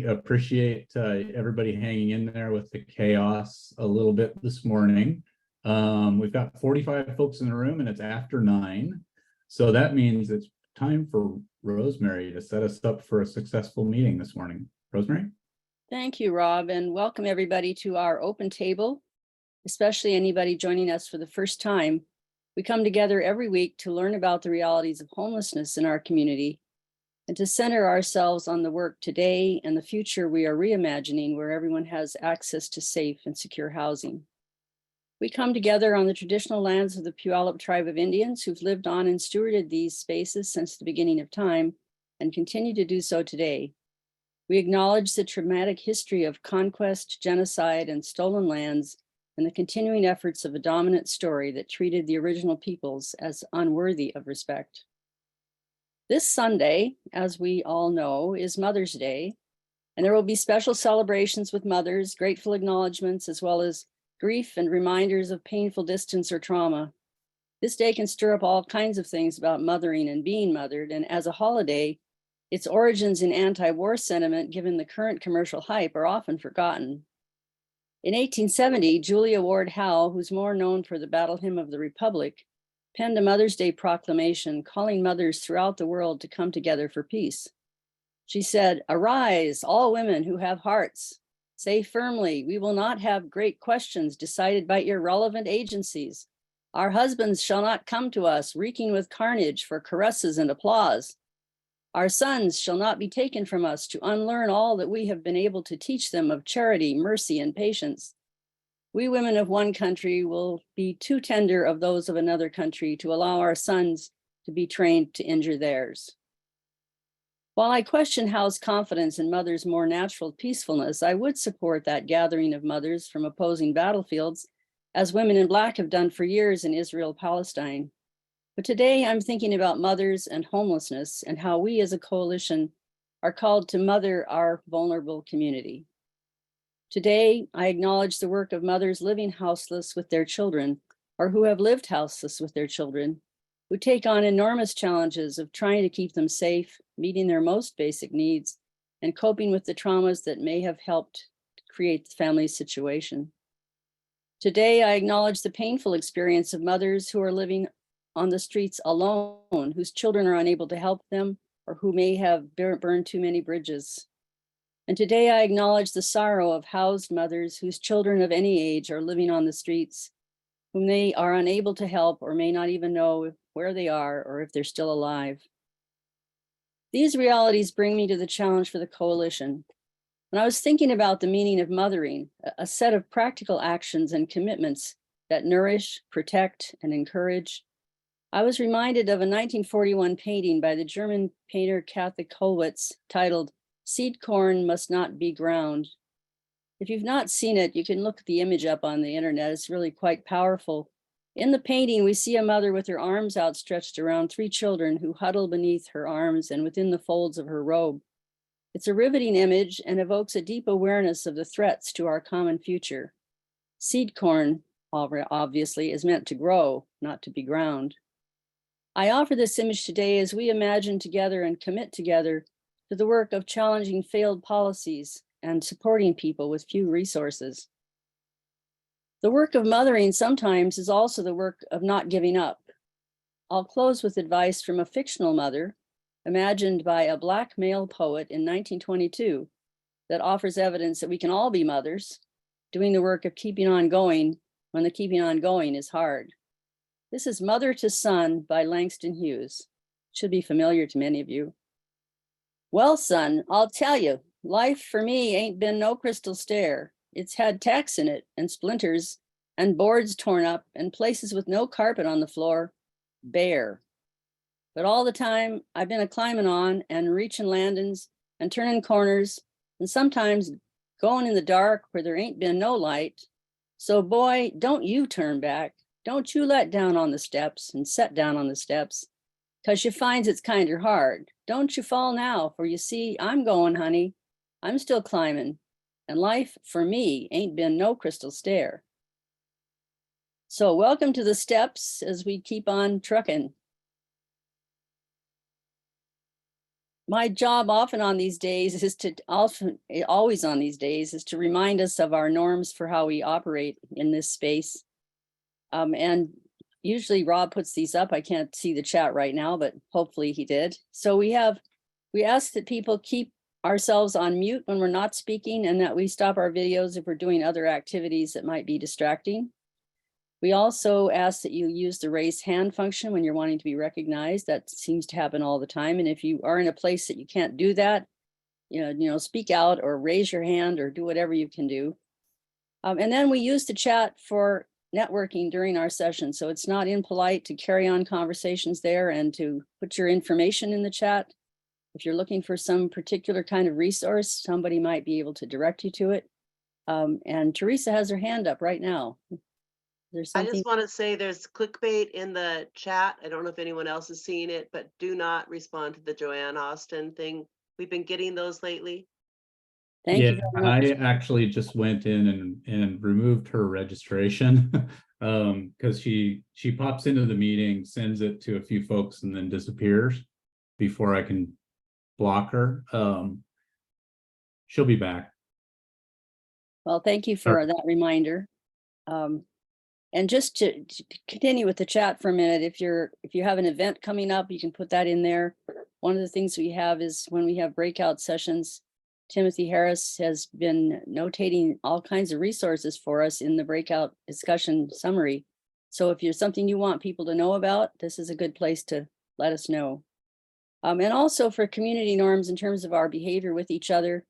appreciate everybody hanging in there with the chaos a little bit this morning. We've got 45 folks in the room and it's after 9. So that means it's time for Rosemary to set us up for a successful meeting this morning. Rosemary? Thank you, Rob, and welcome everybody to our open table, especially anybody joining us for the first time. We come together every week to learn about the realities of homelessness in our community and to center ourselves on the work today and the future we are reimagining, where everyone has access to safe and secure housing. We come together on the traditional lands of the Puyallup tribe of Indians who've lived on and stewarded these spaces since the beginning of time and continue to do so today. We acknowledge the traumatic history of conquest, genocide, and stolen lands, and the continuing efforts of a dominant story that treated the original peoples as unworthy of respect. This Sunday, as we all know, is Mother's Day, and there will be special celebrations with mothers, grateful acknowledgements, as well as grief and reminders of painful distance or trauma. This day can stir up all kinds of things about mothering and being mothered, and as a holiday, its origins in anti-war sentiment, given the current commercial hype, are often forgotten. In 1870, Julia Ward Howe, who's more known for the Battle Hymn of the Republic, penned a Mother's Day proclamation calling mothers throughout the world to come together for peace. She said, "Arise, all women who have hearts. Say firmly, we will not have great questions decided by irrelevant agencies. Our husbands shall not come to us reeking with carnage for caresses and applause. Our sons shall not be taken from us to unlearn all that we have been able to teach them of charity, mercy, and patience. We women of one country will be too tender of those of another country to allow our sons to be trained to injure theirs." While I question Howe's confidence in mothers' more natural peacefulness, I would support that gathering of mothers from opposing battlefields, as Women in Black have done for years in Israel-Palestine. But today I'm thinking about mothers and homelessness and how we as a coalition are called to mother our vulnerable community. Today, I acknowledge the work of mothers living houseless with their children, or who have lived houseless with their children, who take on enormous challenges of trying to keep them safe, meeting their most basic needs, and coping with the traumas that may have helped create the family situation. Today, I acknowledge the painful experience of mothers who are living on the streets alone, whose children are unable to help them, or who may have burned too many bridges. And today I acknowledge the sorrow of housed mothers whose children of any age are living on the streets, whom they are unable to help or may not even know where they are or if they're still alive. These realities bring me to the challenge for the coalition. When I was thinking about the meaning of mothering, a set of practical actions and commitments that nourish, protect, and encourage, I was reminded of a 1941 painting by the German painter Catholic Kollwitz titled "Seed Corn Must Not Be Ground." If you've not seen it, you can look the image up on the internet. It's really quite powerful. In the painting, we see a mother with her arms outstretched around 3 children who huddle beneath her arms and within the folds of her robe. It's a riveting image and evokes a deep awareness of the threats to our common future. Seed corn, obviously, is meant to grow, not to be ground. I offer this image today as we imagine together and commit together to the work of challenging failed policies and supporting people with few resources. The work of mothering sometimes is also the work of not giving up. I'll close with advice from a fictional mother, imagined by a Black male poet in 1922, that offers evidence that we can all be mothers, doing the work of keeping on going when the keeping on going is hard. This is Mother to Son by Langston Hughes. Should be familiar to many of you. "Well, son, I'll tell you, life for me ain't been no crystal stair. It's had tacks in it and splinters and boards torn up and places with no carpet on the floor, bare. But all the time I've been a climbing on and reaching landings and turning corners and sometimes going in the dark where there ain't been no light. So boy, don't you turn back. Don't you let down on the steps and set down on the steps, 'cause you finds it's kinder hard. Don't you fall now, for you see, I'm going, honey. I'm still climbing, and life for me ain't been no crystal stair." So welcome to the steps as we keep on trucking. my job often on these days is to always on these days is to remind us of our norms for how we operate in this space. And usually Rob puts these up. I can't see the chat right now, but hopefully he did. So we ask that people keep ourselves on mute when we're not speaking, and that we stop our videos if we're doing other activities that might be distracting. We also ask that you use the raise hand function when you're wanting to be recognized. That seems to happen all the time. And if you are in a place that you can't do that, speak out or raise your hand or do whatever you can do. And then we use the chat for networking during our session. So it's not impolite to carry on conversations there and to put your information in the chat. If you're looking for some particular kind of resource, somebody might be able to direct you to it. And Teresa has her hand up right now. There's I something. just want to say there's clickbait in the chat. I don't know if anyone else is seeing it, but do not respond to the Joanne Austin thing. We've been getting those lately. Thank you very much. I actually just went in and removed her registration because she pops into the meeting, sends it to a few folks, and then disappears before I can block her. She'll be back. Well, thank you for that reminder. And just to continue with the chat for a minute, if you have an event coming up, you can put that in there. One of the things we have is when we have breakout sessions, Timothy Harris has been notating all kinds of resources for us in the breakout discussion summary. So if there's something you want people to know about, this is a good place to let us know. And also for community norms in terms of our behavior with each other,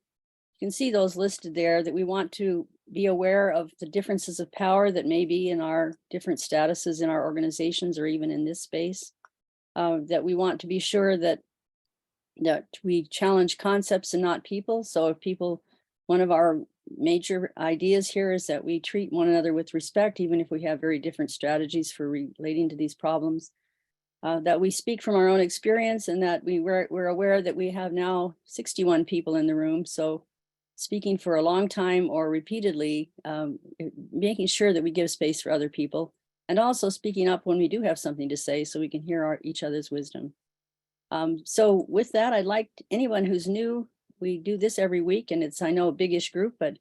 you can see those listed there, that we want to be aware of the differences of power that may be in our different statuses in our organizations or even in this space. That we want to be sure that we challenge concepts and not people. So if people, one of our major ideas here is that we treat one another with respect, even if we have very different strategies for relating to these problems. That we speak from our own experience, and that we're aware that we have now 61 people in the room. So speaking for a long time or repeatedly, making sure that we give space for other people, and also speaking up when we do have something to say so we can hear each other's wisdom. So with that, I'd like anyone who's new, we do this every week, and it's, I know, a biggish group, but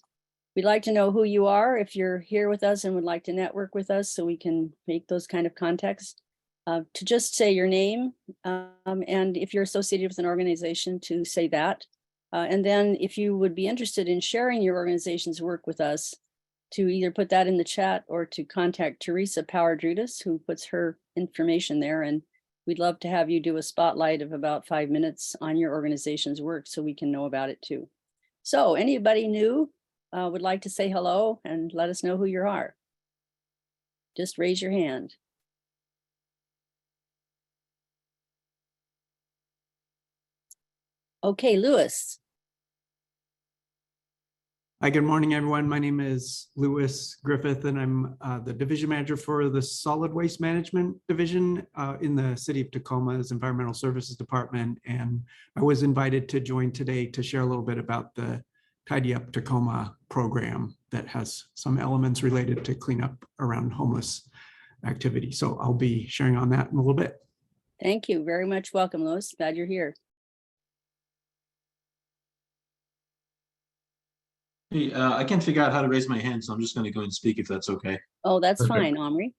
we'd like to know who you are if you're here with us and would like to network with us so we can make those kind of contacts. To just say your name, and if you're associated with an organization, to say that. And then if you would be interested in sharing your organization's work with us, to either put that in the chat or to contact Teresa Power-Drudas, who puts her information there. And we'd love to have you do a spotlight of about 5 minutes on your organization's work so we can know about it too. So anybody new would like to say hello and let us know who you are? Just raise your hand. Okay, Lewis. Hi, good morning, everyone. My name is Lewis Griffith, and I'm the division manager for the Solid Waste Management Division in the City of Tacoma's Environmental Services Department. And I was invited to join today to share a little bit about the Tidy Up Tacoma program that has some elements related to cleanup around homeless activity. So I'll be sharing on that in a little bit. Thank you very much. Welcome, Lewis. Glad you're here. Hey, I can't figure out how to raise my hand, so I'm just going to go and speak if that's okay. Oh, that's Okay. fine, Omri.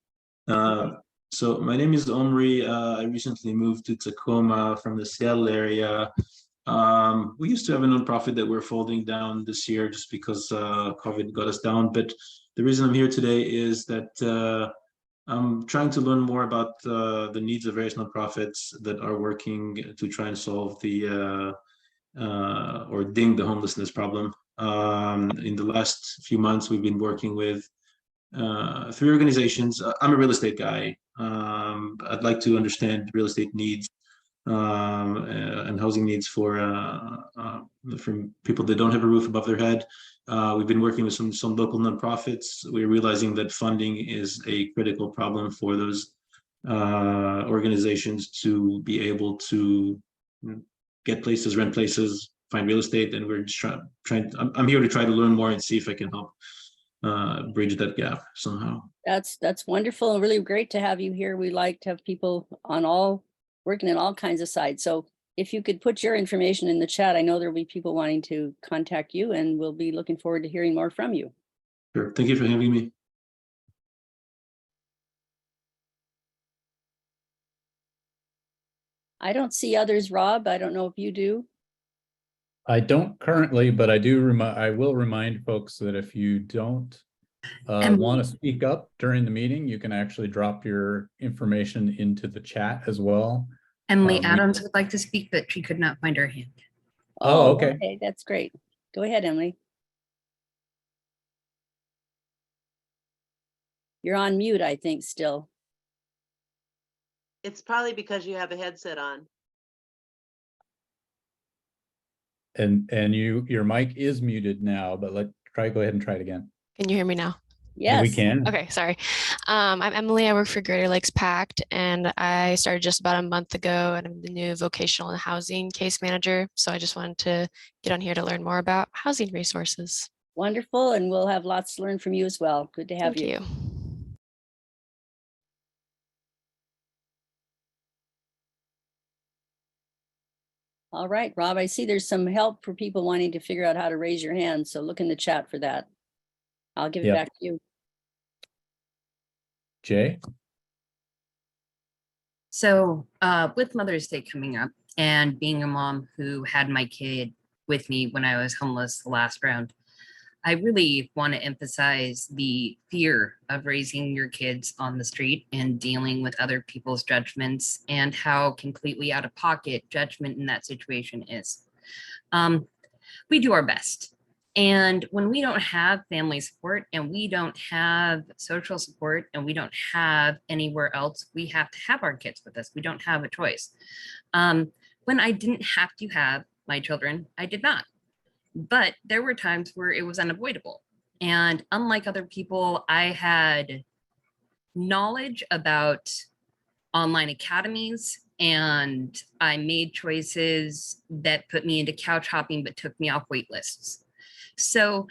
So my name is Omri. I recently moved to Tacoma from the Seattle area. We used to have a nonprofit that we're folding down this year just because COVID got us down. But the reason I'm here today is that I'm trying to learn more about the needs of various nonprofits that are working to try and solve the or ding the homelessness problem. In the last few months, we've been working with 3 organizations. I'm a real estate guy. I'd like to understand real estate needs and housing needs for people that don't have a roof above their head. We've been working with some local nonprofits. We're realizing that funding is a critical problem for those organizations to be able to get places, rent places, find real estate, and we're just trying. I'm here to try to learn more and see if I can help bridge that gap somehow. That's wonderful and really great to have you here. We like to have people on working in all kinds of sides. So if you could put your information in the chat, I know there'll be people wanting to contact you, and we'll be looking forward to hearing more from you. Sure. Thank you for having me. I don't see others, Rob. I don't know if you do. I don't currently, but I will remind folks that if you don't want to speak up during the meeting, you can actually drop your information into the chat as well. Emily we- Adams would like to speak, but she could not find her hand. Oh, okay. Okay, that's great. Go ahead, Emily. You're on mute, I think, still. It's probably because you have a headset on. And your mic is muted now, but go ahead and try it again. Can you hear me now? Yeah, we Yes. can. Okay, sorry. I'm Emily. I work for Greater Lakes Pact, and I started just about a month ago, and I'm the new vocational and housing case manager. So I just wanted to get on here to learn more about housing resources. Wonderful, and we'll have lots to learn from you as well. Good to have Thank you. you. All right, Rob, I see there's some help for people wanting to figure out how to raise your hand, so look in the chat for that. I'll give it Yep. back to you. Jay? So with Mother's Day coming up and being a mom who had my kid with me when I was homeless the last round, I really want to emphasize the fear of raising your kids on the street and dealing with other people's judgments and how completely out of pocket judgment in that situation is. We do our best. And when we don't have family support and we don't have social support and we don't have anywhere else, we have to have our kids with us. We don't have a choice. When I didn't have to have my children, I did not. But there were times where it was unavoidable. And unlike other people, I had knowledge about online academies, and I made choices that put me into couch hopping, but took me off wait lists. So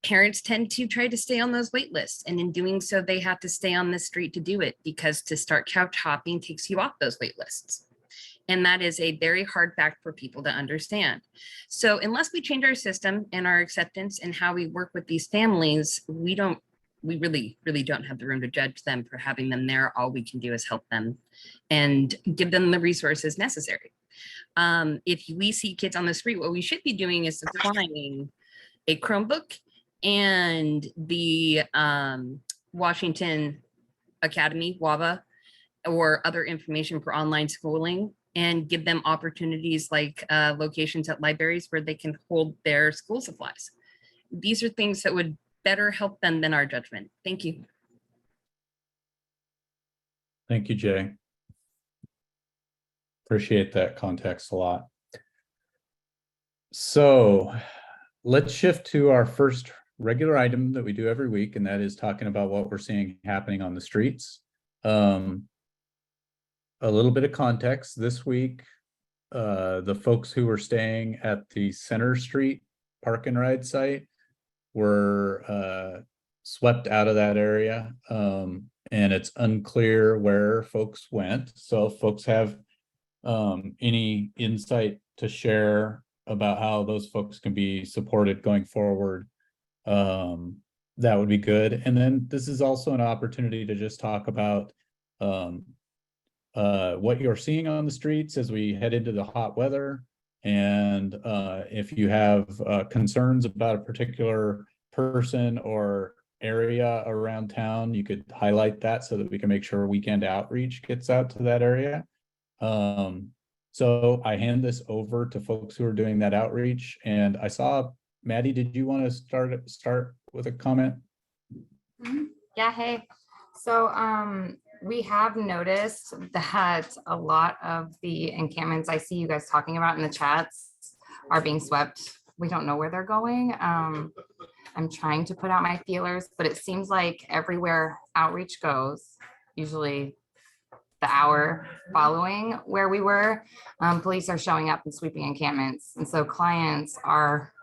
parents tend to try to stay on those wait lists. And in doing so, they have to stay on the street to do it, because to start couch hopping takes you off those wait lists. And that is a very hard fact for people to understand. So unless we change our system and our acceptance and how we work with these families, we really don't have the room to judge them for having them there. All we can do is help them and give them the resources necessary. If we see kids on the street, what we should be doing is supplying a Chromebook and the Washington Academy, WABA, or other information for online schooling, and give them opportunities like locations at libraries where they can hold their school supplies. These are things that would better help them than our judgment. Thank you. Thank you, Jay. Appreciate that context a lot. So let's shift to our first regular item that we do every week, and that is talking about what we're seeing happening on the streets. A little bit of context this week, the folks who were staying at the Center Street Park and Ride site were swept out of that area, and it's unclear where folks went. So if folks have any insight to share about how those folks can be supported going forward, that would be good. And then this is also an opportunity to just talk about what you're seeing on the streets as we head into the hot weather. And if you have concerns about a particular person or area around town, you could highlight that so that we can make sure weekend outreach gets out to that area. So I hand this over to folks who are doing that outreach. And I saw, Maddie, did you want to start with a comment? Yeah, hey. So we have noticed that a lot of the encampments I see you guys talking about in the chats are being swept. We don't know where they're going. I'm trying to put out my feelers, but it seems like everywhere outreach goes, usually the hour following where we were, police are showing up and sweeping encampments. And so clients are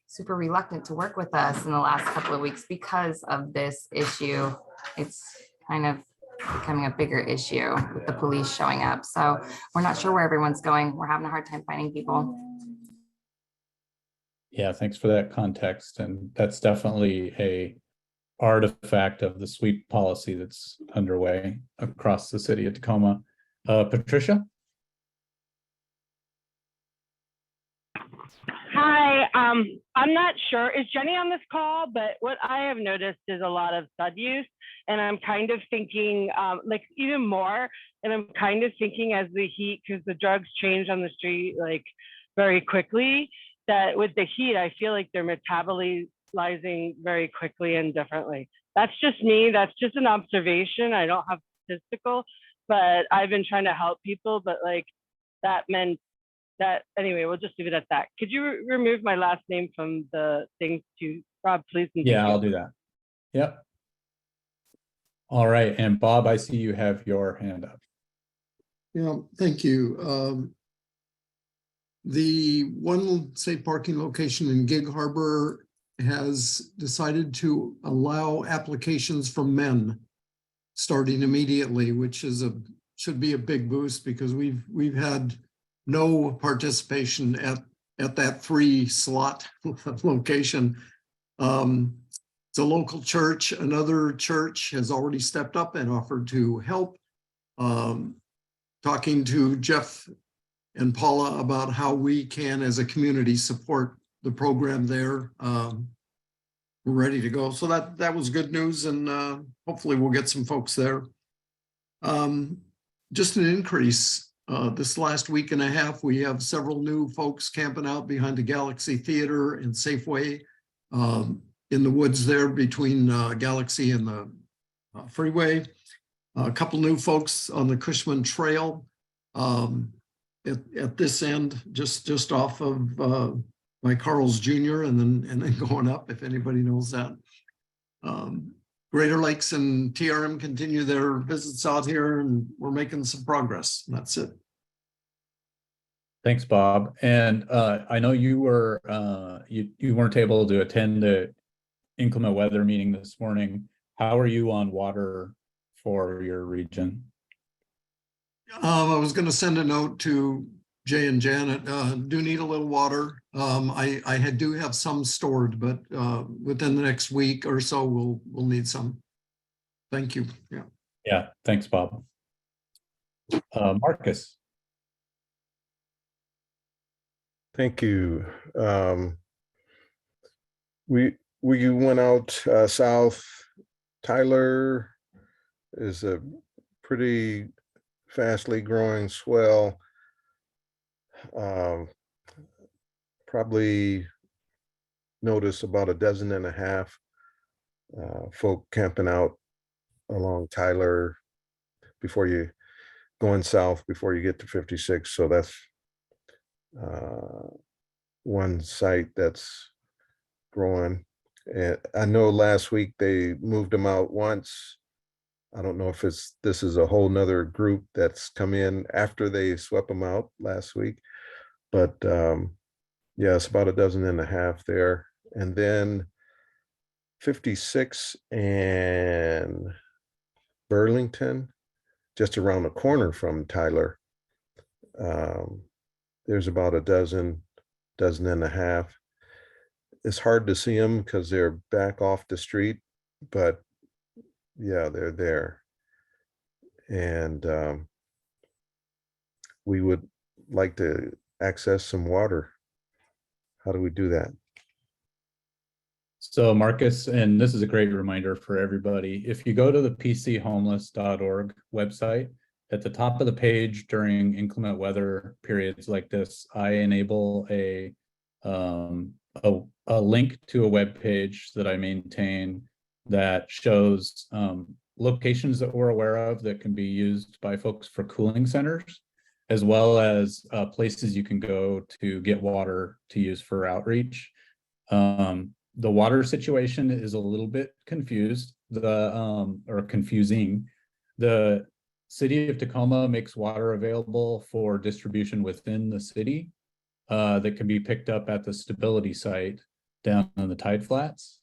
super reluctant to work with us in the last couple of weeks because of this issue. It's kind of becoming a bigger issue with the police showing up. So we're not sure where everyone's going. We're having a hard time finding people. Yeah, thanks for that context. And that's definitely a artifact of the sweep policy that's underway across the city of Tacoma. Patricia? Hi, I'm not sure. Is Jenny on this call? But what I have noticed is a lot of sud use, and I'm kind of thinking like even more, and I'm kind of thinking as the heat, because the drugs change on the street like very quickly, that with the heat, I feel like they're metabolizing very quickly and differently. That's just me. That's just an observation. I don't have statistical, but I've been trying to help people, but like that meant that anyway, we'll just leave it at that. Could you remove my last name from the thing to Rob, please? Yeah, I'll do that. Yep. All right, and Bob, I see you have your hand up. Yeah, thank you. The one safe parking location in Gig Harbor has decided to allow applications from men starting immediately, which is should be a big boost because we've had no participation at that 3-slot location. It's a local church. Another church has already stepped up and offered to help. Talking to Jeff and Paula about how we can, as a community, support the program there. We're ready to go. So that was good news, and hopefully we'll get some folks there. Just an increase. This last week and a half, we have several new folks camping out behind the Galaxy Theater and Safeway in the woods there between Galaxy and the freeway. A couple new folks on the Cushman Trail at this end, just off of by Carl's Jr. and then going up, if anybody knows that. Greater Lakes and TRM continue their visits out here, and we're making some progress. That's it. Thanks, Bob. And I know you were you weren't able to attend the inclement weather meeting this morning. How are you on water for your region? I was going to send a note to Jay and Janet. Do need a little water. I do have some stored, but within the next week or so, we'll need some. Thank you. Yeah. Yeah. Thanks, Bob. Marcus. Thank you. We went out south. Tyler is a pretty fastly growing swell. Probably notice about 12.5 folk camping out along Tyler before you going south before you get to 56. So that's one site that's growing. And I know last week they moved them out once. I don't know if this is a whole nother group that's come in after they swept them out last week, but yeah, it's about 12.5 there. And then 56 and Burlington, just around the corner from Tyler. There's about 12.5. It's hard to see them because they're back off the street, but yeah, they're there. And we would like to access some water. How do we do that? So Marcus, and this is a great reminder for everybody, if you go to the pchomeless.org website, at the top of the page during inclement weather periods like this, I enable a link to a web page that I maintain that shows locations that we're aware of that can be used by folks for cooling centers, as well as places you can go to get water to use for outreach. The water situation is a little bit confusing. The City of Tacoma makes water available for distribution within the city that can be picked up at the stability site down on the tide flats.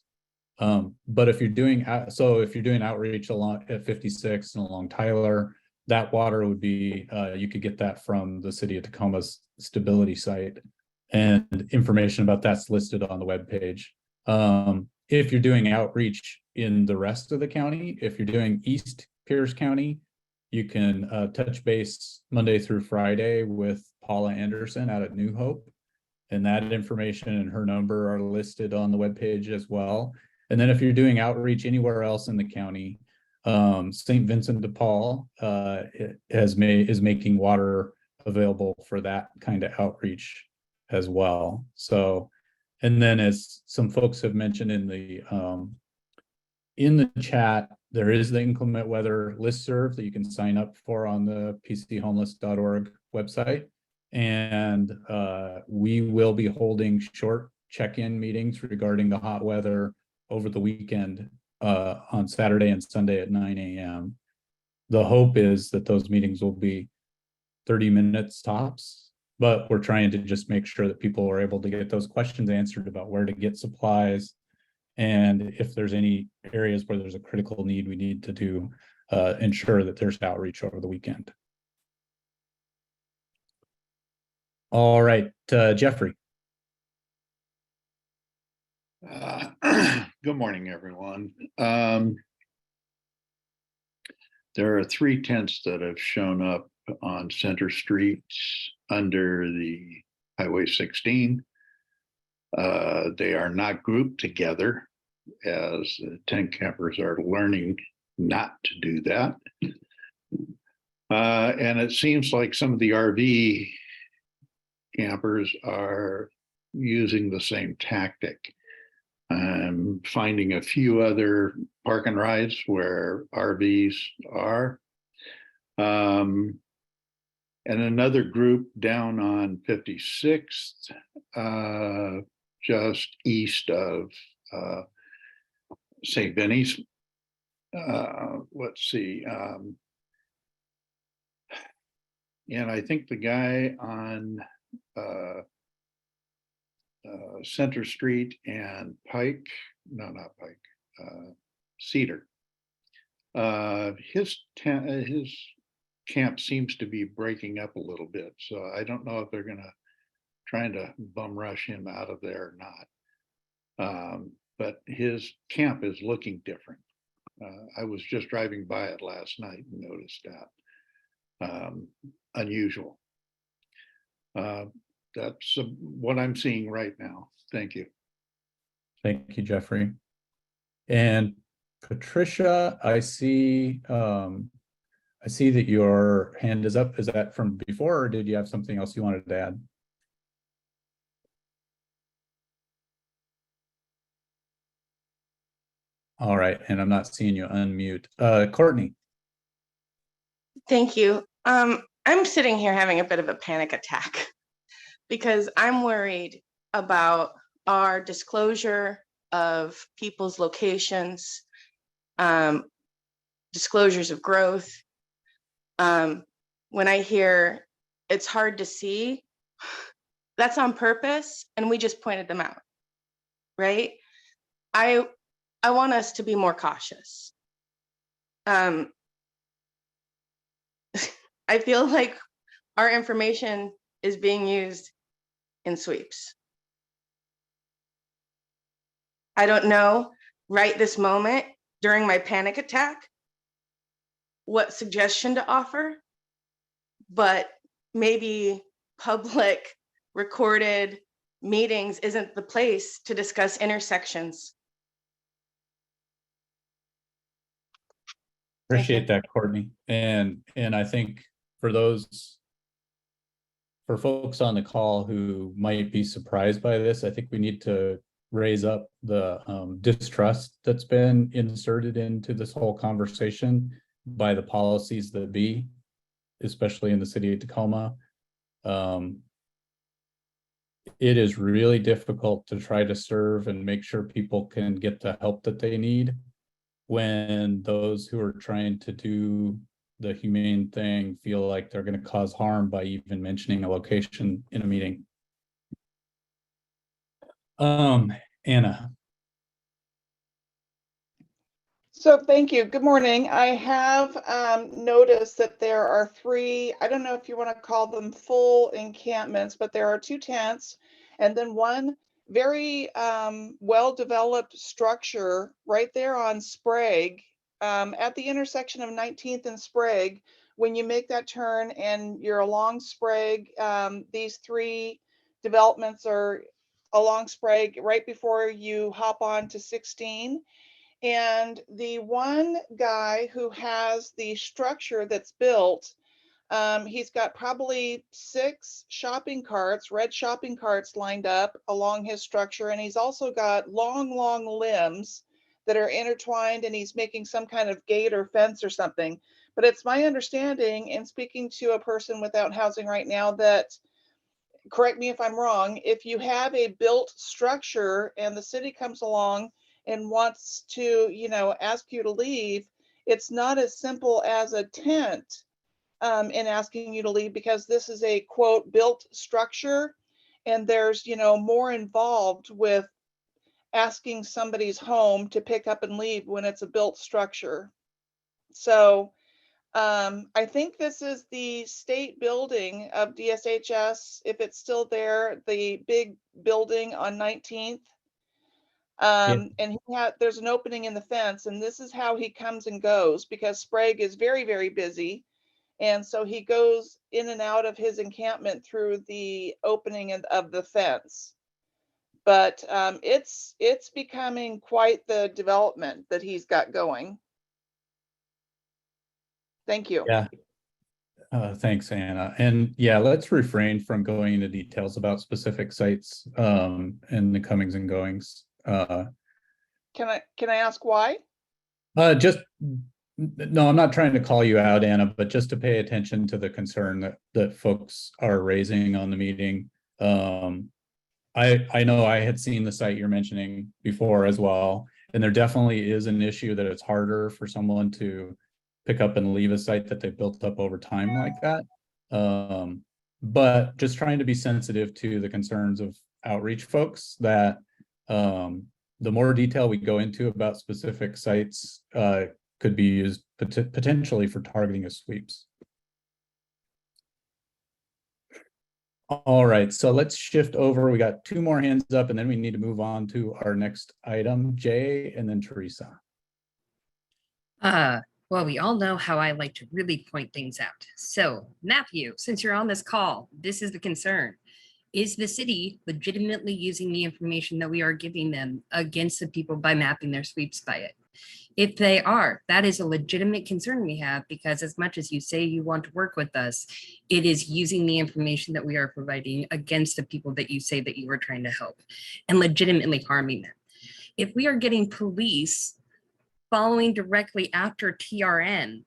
But if you're doing, if you're doing outreach along at 56 and along Tyler, that water would be, you could get that from the city of Tacoma's stability site, and information about that's listed on the webpage. If you're doing outreach in the rest of the county, if you're doing East Pierce County, you can touch base Monday through Friday with Paula Anderson out at New Hope. And that information and her number are listed on the webpage as well. And then if you're doing outreach anywhere else in the county, St. Vincent de Paul is making water available for that kind of outreach as well. So, and then as some folks have mentioned in the chat, there is the inclement weather listserv that you can sign up for on the pchomeless.org website. And we will be holding short check-in meetings regarding the hot weather over the weekend on Saturday and Sunday at 9 a.m. The hope is that those meetings will be 30 minutes tops, but we're trying to just make sure that people are able to get those questions answered about where to get supplies. And if there's any areas where there's a critical need, we need to do ensure that there's outreach over the weekend. All right, Jeffrey. Good morning, everyone. There are 3 tents that have shown up on Center Street under the Highway 16. They are not grouped together, as tent campers are learning not to do that. And it seems like some of the RV campers are using the same tactic. I'm finding a few other park and rides where RVs are. And another group down on 56th, just east of St. Benny's. Let's see. And I think the guy on Center Street and Pike, no, not Pike, Cedar. His camp seems to be breaking up a little bit, so I don't know if they're trying to bum rush him out of there or not. But his camp is looking different. I was just driving by it last night and noticed that. Unusual. That's what I'm seeing right now. Thank you. Thank you, Jeffrey. And Patricia, I see that your hand is up. Is that from before, or did you have something else you wanted to add? All right, and I'm not seeing you unmute. Courtney. Thank you. I'm sitting here having a bit of a panic attack because I'm worried about our disclosure of people's locations, disclosures of growth. When I hear it's hard to see, that's on purpose, and we just pointed them out, right? I want us to be more cautious. I feel like our information is being used in sweeps. I don't know right this moment during my panic attack what suggestion to offer, but maybe public recorded meetings isn't the place to discuss intersections. Appreciate that, Courtney. And I think for folks on the call who might be surprised by this, I think we need to raise up the distrust that's been inserted into this whole conversation by the policies that be, especially in the city of Tacoma. It is really difficult to try to serve and make sure people can get the help that they need when those who are trying to do the humane thing feel like they're going to cause harm by even mentioning a location in a meeting. Anna. So thank you. Good morning. I have noticed that there are 3, I don't know if you want to call them full encampments, but there are 2 tents and then one very well-developed structure right there on Sprague at the intersection of 19th and Sprague. When you make that turn and you're along Sprague, these 3 developments are along Sprague right before you hop on to 16. And the one guy who has the structure that's built, he's got probably 6 shopping carts, red shopping carts lined up along his structure. And he's also got long, long limbs that are intertwined, and he's making some kind of gate or fence or something. But it's my understanding, in speaking to a person without housing right now, that, correct me if I'm wrong, if you have a built structure and the city comes along and wants to, you know, ask you to leave, it's not as simple as a tent in asking you to leave, because this is a quote built structure, and there's, you know, more involved with asking somebody's home to pick up and leave when it's a built structure. So I think this is the state building of DSHS, if it's still there, the big building on 19th. And there's an opening in the fence, and this is how he comes and goes, because Sprague is very, very busy. And so he goes in and out of his encampment through the opening of the fence. But it's becoming quite the development that he's got going. Thank you. Yeah. Thanks, Anna. And yeah, let's refrain from going into details about specific sites and the comings and goings. Can I ask why? No, I'm not trying to call you out, Anna, but just to pay attention to the concern that folks are raising on the meeting. I know I had seen the site you're mentioning before as well, and there definitely is an issue that it's harder for someone to pick up and leave a site that they've built up over time like that. But just trying to be sensitive to the concerns of outreach folks, that the more detail we go into about specific sites could be used potentially for targeting of sweeps. All right, so let's shift over. We got 2 more hands up, and then we need to move on to our next item, Jay, and then Teresa. Well, we all know how I like to really point things out. So, Matthew, since you're on this call, this is the concern. Is the city legitimately using the information that we are giving them against the people by mapping their sweeps by it? If they are, that is a legitimate concern we have, because as much as you say you want to work with us, it is using the information that we are providing against the people that you say that you are trying to help and legitimately harming them. If we are getting police following directly after TRN,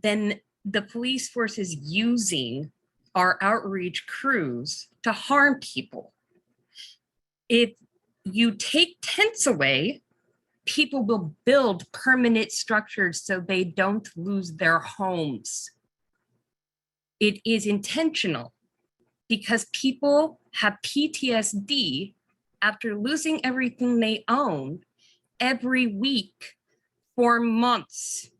then the police force is using our outreach crews to harm people. If you take tents away, people will build permanent structures so they don't lose their homes. It is intentional, because people have PTSD after losing everything they own every week for months.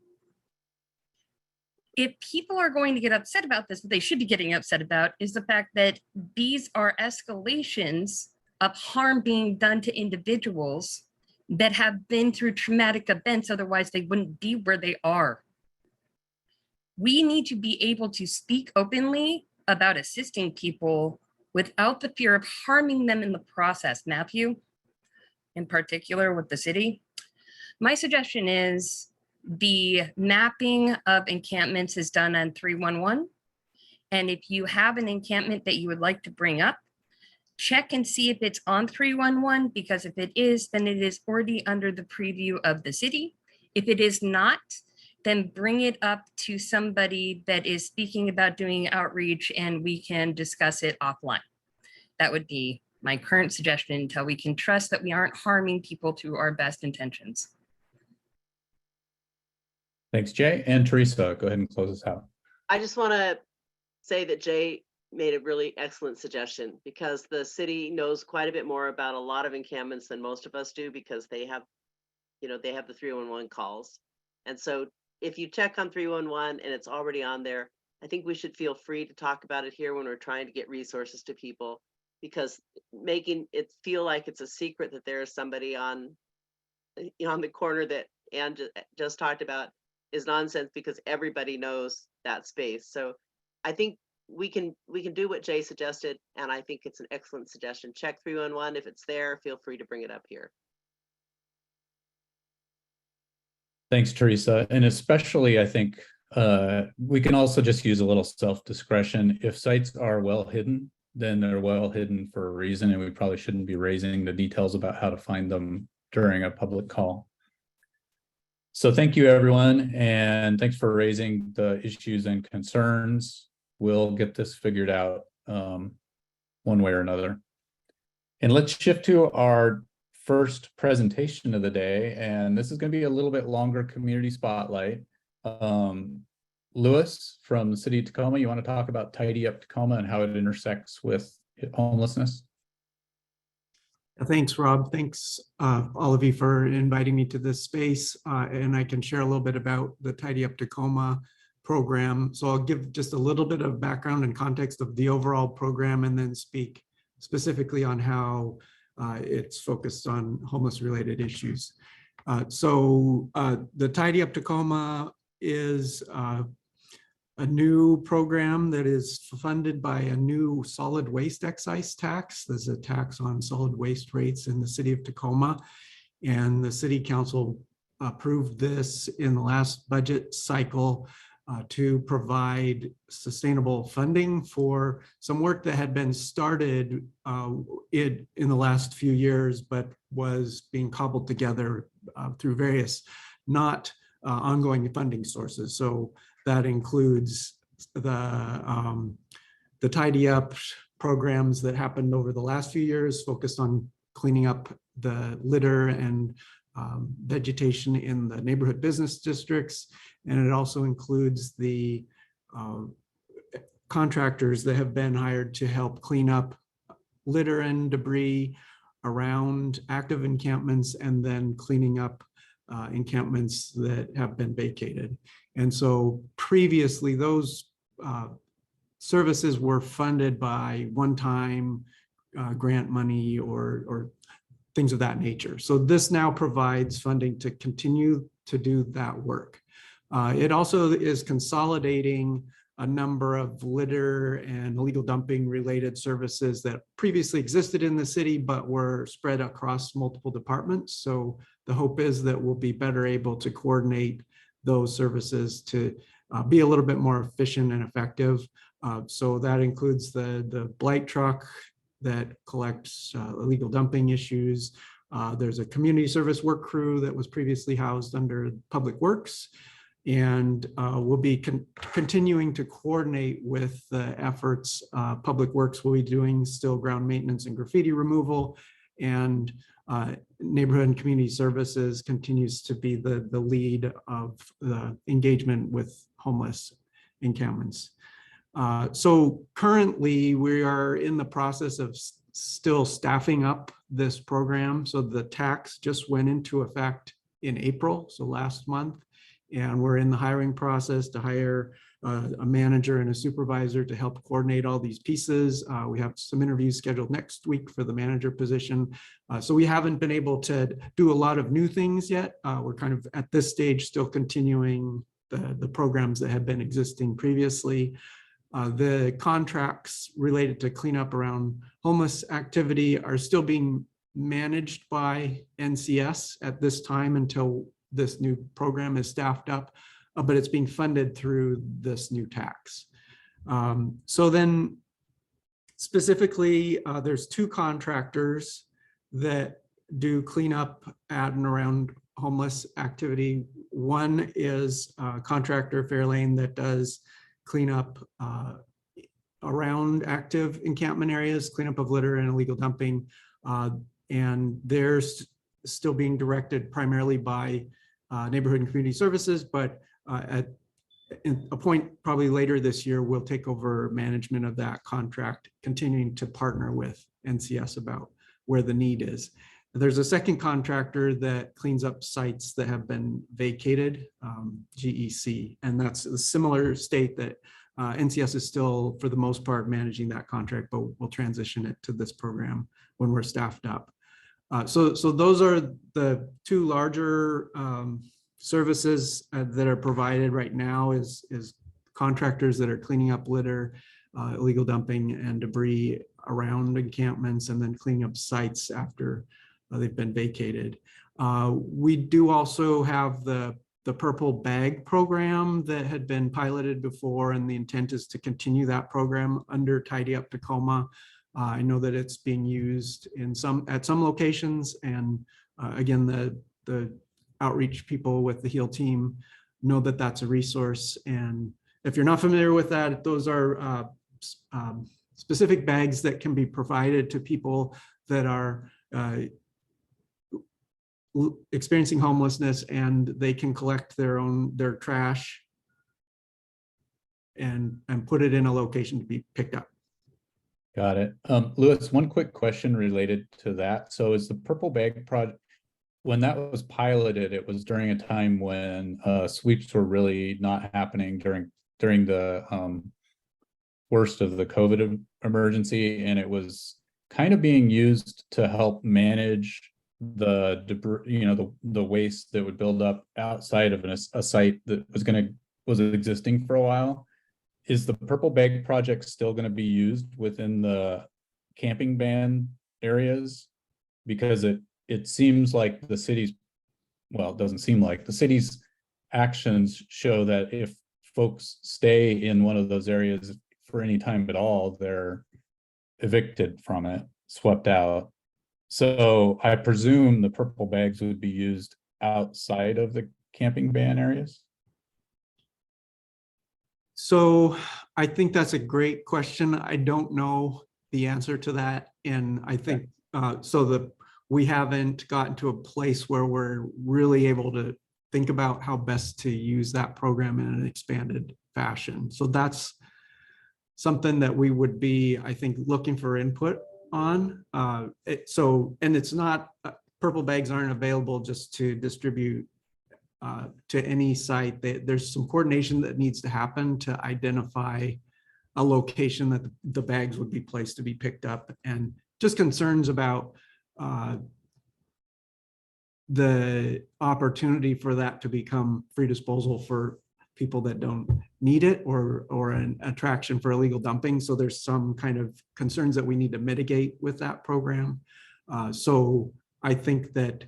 If people are going to get upset about this, what they should be getting upset about is the fact that these are escalations of harm being done to individuals that have been through traumatic events, otherwise they wouldn't be where they are. We need to be able to speak openly about assisting people without the fear of harming them in the process. Matthew, in particular with the city, my suggestion is the mapping of encampments is done on 311. And if you have an encampment that you would like to bring up, check and see if it's on 311, because if it is, then it is already under the preview of the city. If it is not, then bring it up to somebody that is speaking about doing outreach, and we can discuss it offline. That would be my current suggestion until we can trust that we aren't harming people through our best intentions. Thanks, Jay. And Teresa, go ahead and close us out. I just want to say that Jay made a really excellent suggestion, because the city knows quite a bit more about a lot of encampments than most of us do, because they have, they have the 311 calls. And so if you check on 311 and it's already on there, I think we should feel free to talk about it here when we're trying to get resources to people, because making it feel like it's a secret that there is somebody on the corner that Ann just talked about is nonsense, because everybody knows that space. So I think we can do what Jay suggested, and I think it's an excellent suggestion. Check 311. If it's there, feel free to bring it up here. Thanks, Teresa. And especially, I think we can also just use a little self-discretion. If sites are well hidden, then they're well hidden for a reason, and we probably shouldn't be raising the details about how to find them during a public call. So thank you, everyone, and thanks for raising the issues and concerns. We'll get this figured out one way or another. And let's shift to our first presentation of the day, and this is going to be a little bit longer community spotlight. Lewis from the city of Tacoma, you want to talk about Tidy Up Tacoma and how it intersects with homelessness? Thanks, Rob. Thanks, all of you, for inviting me to this space. And I can share a little bit about the Tidy Up Tacoma program. So I'll give just a little bit of background and context of the overall program, and then speak specifically on how it's focused on homeless-related issues. The Tidy Up Tacoma is a new program that is funded by a new solid waste excise tax. There's a tax on solid waste rates in the city of Tacoma, and the city council approved this in the last budget cycle to provide sustainable funding for some work that had been started in the last few years, but was being cobbled together through various not ongoing funding sources. So that includes the Tidy Up programs that happened over the last few years, focused on cleaning up the litter and vegetation in the neighborhood business districts. And it also includes the contractors that have been hired to help clean up litter and debris around active encampments, and then cleaning up encampments that have been vacated. And so previously, those services were funded by one-time grant money or things of that nature. So this now provides funding to continue to do that work. It also is consolidating a number of litter and illegal dumping related services that previously existed in the city, but were spread across multiple departments. So the hope is that we'll be better able to coordinate those services to be a little bit more efficient and effective. So that includes the blight truck that collects illegal dumping issues. There's a community service work crew that was previously housed under Public Works, and we'll be continuing to coordinate with the efforts. Public Works will be doing still ground maintenance and graffiti removal, and Neighborhood and Community Services continues to be the lead of the engagement with homeless encampments. So currently we are in the process of still staffing up this program. So the tax just went into effect in April, so last month, and we're in the hiring process to hire a manager and a supervisor to help coordinate all these pieces. We have some interviews scheduled next week for the manager position. So we haven't been able to do a lot of new things yet. We're kind of at this stage still continuing the programs that have been existing previously. The contracts related to cleanup around homeless activity are still being managed by NCS at this time until this new program is staffed up, but it's being funded through this new tax. So then specifically, there's two contractors that do cleanup at and around homeless activity. One is contractor Fairlane that does cleanup around active encampment areas, cleanup of litter and illegal dumping. And they're still being directed primarily by Neighborhood and Community Services, but at a point probably later this year, we'll take over management of that contract, continuing to partner with NCS about where the need is. There's a second contractor that cleans up sites that have been vacated, GEC, and that's a similar state that NCS is still, for the most part, managing that contract, but we'll transition it to this program when we're staffed up. So those are the two larger services that are provided right now is contractors that are cleaning up litter, illegal dumping and debris around encampments, and then cleaning up sites after they've been vacated. We do also have the purple bag program that had been piloted before, and the intent is to continue that program under Tidy Up Tacoma. I know that it's being used at some locations, and again, the outreach people with the HEAL team know that that's a resource. And if you're not familiar with that, those are specific bags that can be provided to people that are experiencing homelessness, and they can collect their trash and put it in a location to be picked up. Got it. Louis, one quick question related to that. So is the purple bag project, when that was piloted, it was during a time when sweeps were really not happening during the worst of the COVID emergency, and it was kind of being used to help manage the debris, the waste that would build up outside of a site that was existing for a while. Is the purple bag project still going to be used within the camping ban areas? Because it seems like the city's, well, it doesn't seem like the city's actions show that if folks stay in one of those areas for any time at all, they're evicted from it, swept out. So I presume the purple bags would be used outside of the camping ban areas. So I think that's a great question. I don't know the answer to that. And I think we haven't gotten to a place where we're really able to think about how best to use that program in an expanded fashion. So that's something that we would be, I think, looking for input on. And it's not, purple bags aren't available just to distribute to any site. There's some coordination that needs to happen to identify a location that the bags would be placed to be picked up, and just concerns about the opportunity for that to become free disposal for people that don't need it, or an attraction for illegal dumping. So there's some kind of concerns that we need to mitigate with that program. So I think that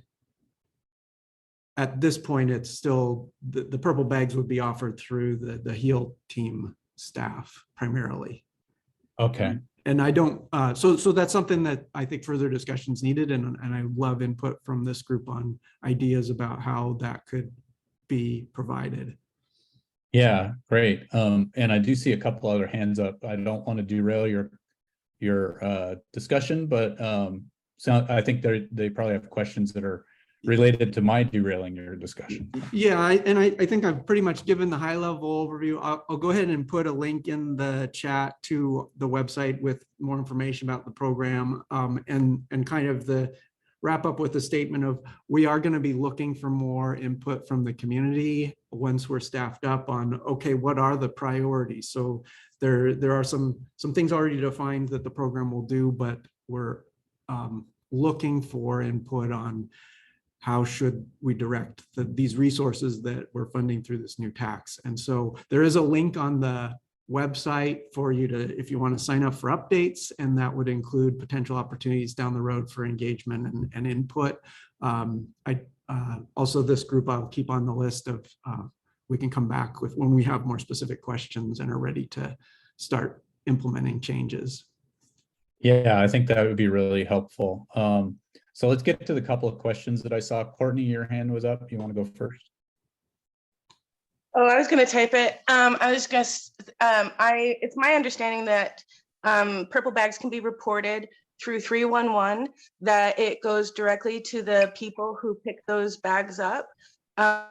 at this point, it's still the purple bags would be offered through the HEAL team staff primarily. Okay. And I don't, so that's something that I think further discussions needed, and I love input from this group on ideas about how that could be provided. Yeah, great. And I do see a couple other hands up. I don't want to derail your discussion, but so I think they probably have questions that are related to my derailing your discussion. Yeah, I think I've pretty much given the high level overview. I'll go ahead and put a link in the chat to the website with more information about the program, and kind of the wrap up with the statement of, we are going to be looking for more input from the community once we're staffed up on, okay, what are the priorities? So there are some things already defined that the program will do, but we're looking for input on how should we direct these resources that we're funding through this new tax. And so there is a link on the website for you to, if you want to sign up for updates, and that would include potential opportunities down the road for engagement and input. Also, this group I'll keep on the list of, we can come back with when we have more specific questions and are ready to start implementing changes. Yeah, I think that would be really helpful. So let's get to the couple of questions that I saw. Courtney, your hand was up. You want to go first? Oh, I was going to type it. It's my understanding that purple bags can be reported through 311, that it goes directly to the people who pick those bags up. And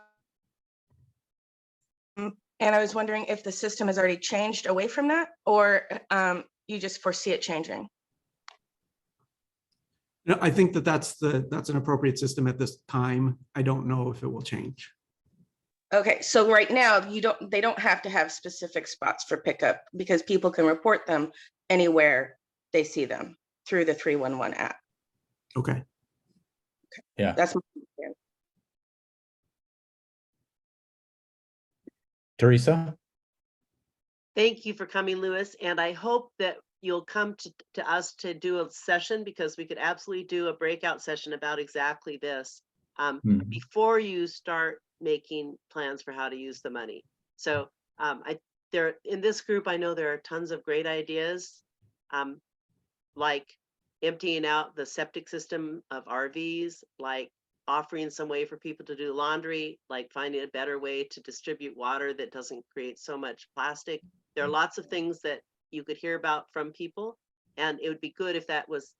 I was wondering if the system has already changed away from that, or you just foresee it changing. No, I think that that's an appropriate system at this time. I don't know if it will change. Okay, so right now they don't have to have specific spots for pickup because people can report them anywhere they see them through the 311 app. Okay. Yeah. That's my understanding. Teresa? Thank you for coming, Lewis. And I hope that you'll come to us to do a session, because we could absolutely do a breakout session about exactly this before you start making plans for how to use the money. So in this group, I know there are tons of great ideas, like emptying out the septic system of RVs, like offering some way for people to do laundry, like finding a better way to distribute water that doesn't create so much plastic. There are lots of things that you could hear about from people, and it would be good if that was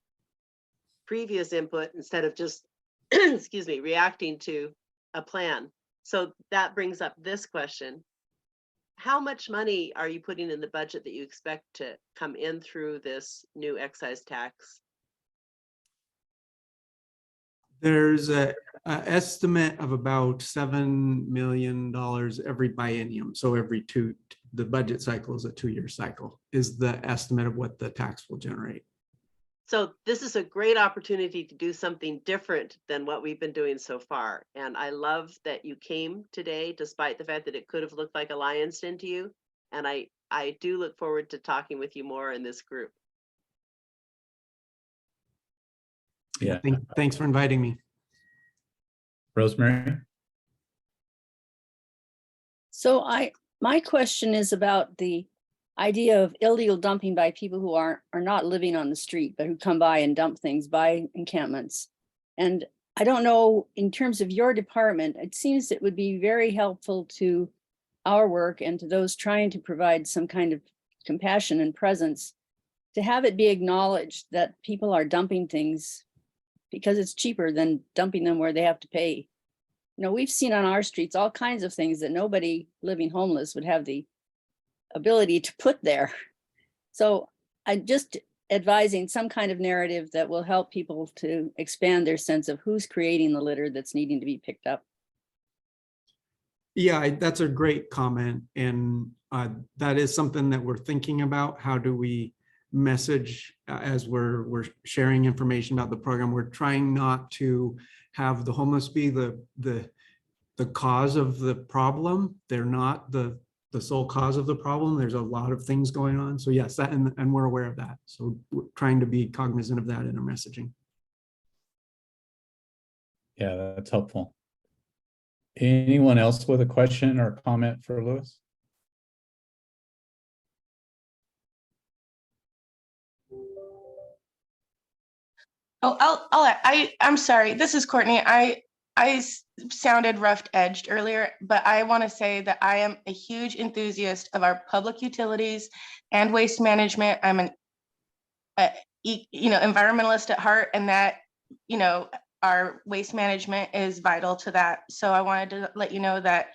previous input instead of just, excuse me, reacting to a plan. So that brings up this question. How much money are you putting in the budget that you expect to come in through this new excise tax? There's a estimate of about $7 million every biennium. So the budget cycle is a 2-year cycle, is the estimate of what the tax will generate. So this is a great opportunity to do something different than what we've been doing so far. And I love that you came today, despite the fact that it could have looked like a lion's den to you. And I do look forward to talking with you more in this group. Yeah. Thanks for inviting me. Rosemary? So my question is about the idea of illegal dumping by people who are not living on the street, but who come by and dump things by encampments. And I don't know, in terms of your department, it seems it would be very helpful to our work and to those trying to provide some kind of compassion and presence, to have it be acknowledged that people are dumping things because it's cheaper than dumping them where they have to pay. You know, we've seen on our streets all kinds of things that nobody living homeless would have the ability to put there. So I'm just advising some kind of narrative that will help people to expand their sense of who's creating the litter that's needing to be picked up. Yeah, that's a great comment. And that is something that we're thinking about. How do we message as we're sharing information about the program? We're trying not to have the homeless be the cause of the problem. They're not the sole cause of the problem. There's a lot of things going on. So yes, that and we're aware of that. So we're trying to be cognizant of that in our messaging. Yeah, that's helpful. Anyone else with a question or comment for Lewis? Oh, I'm sorry. This is Courtney. I sounded rough-edged earlier, but I want to say that I am a huge enthusiast of our public utilities and waste management. I'm an environmentalist at heart, and that our waste management is vital to that. So I wanted to let you know that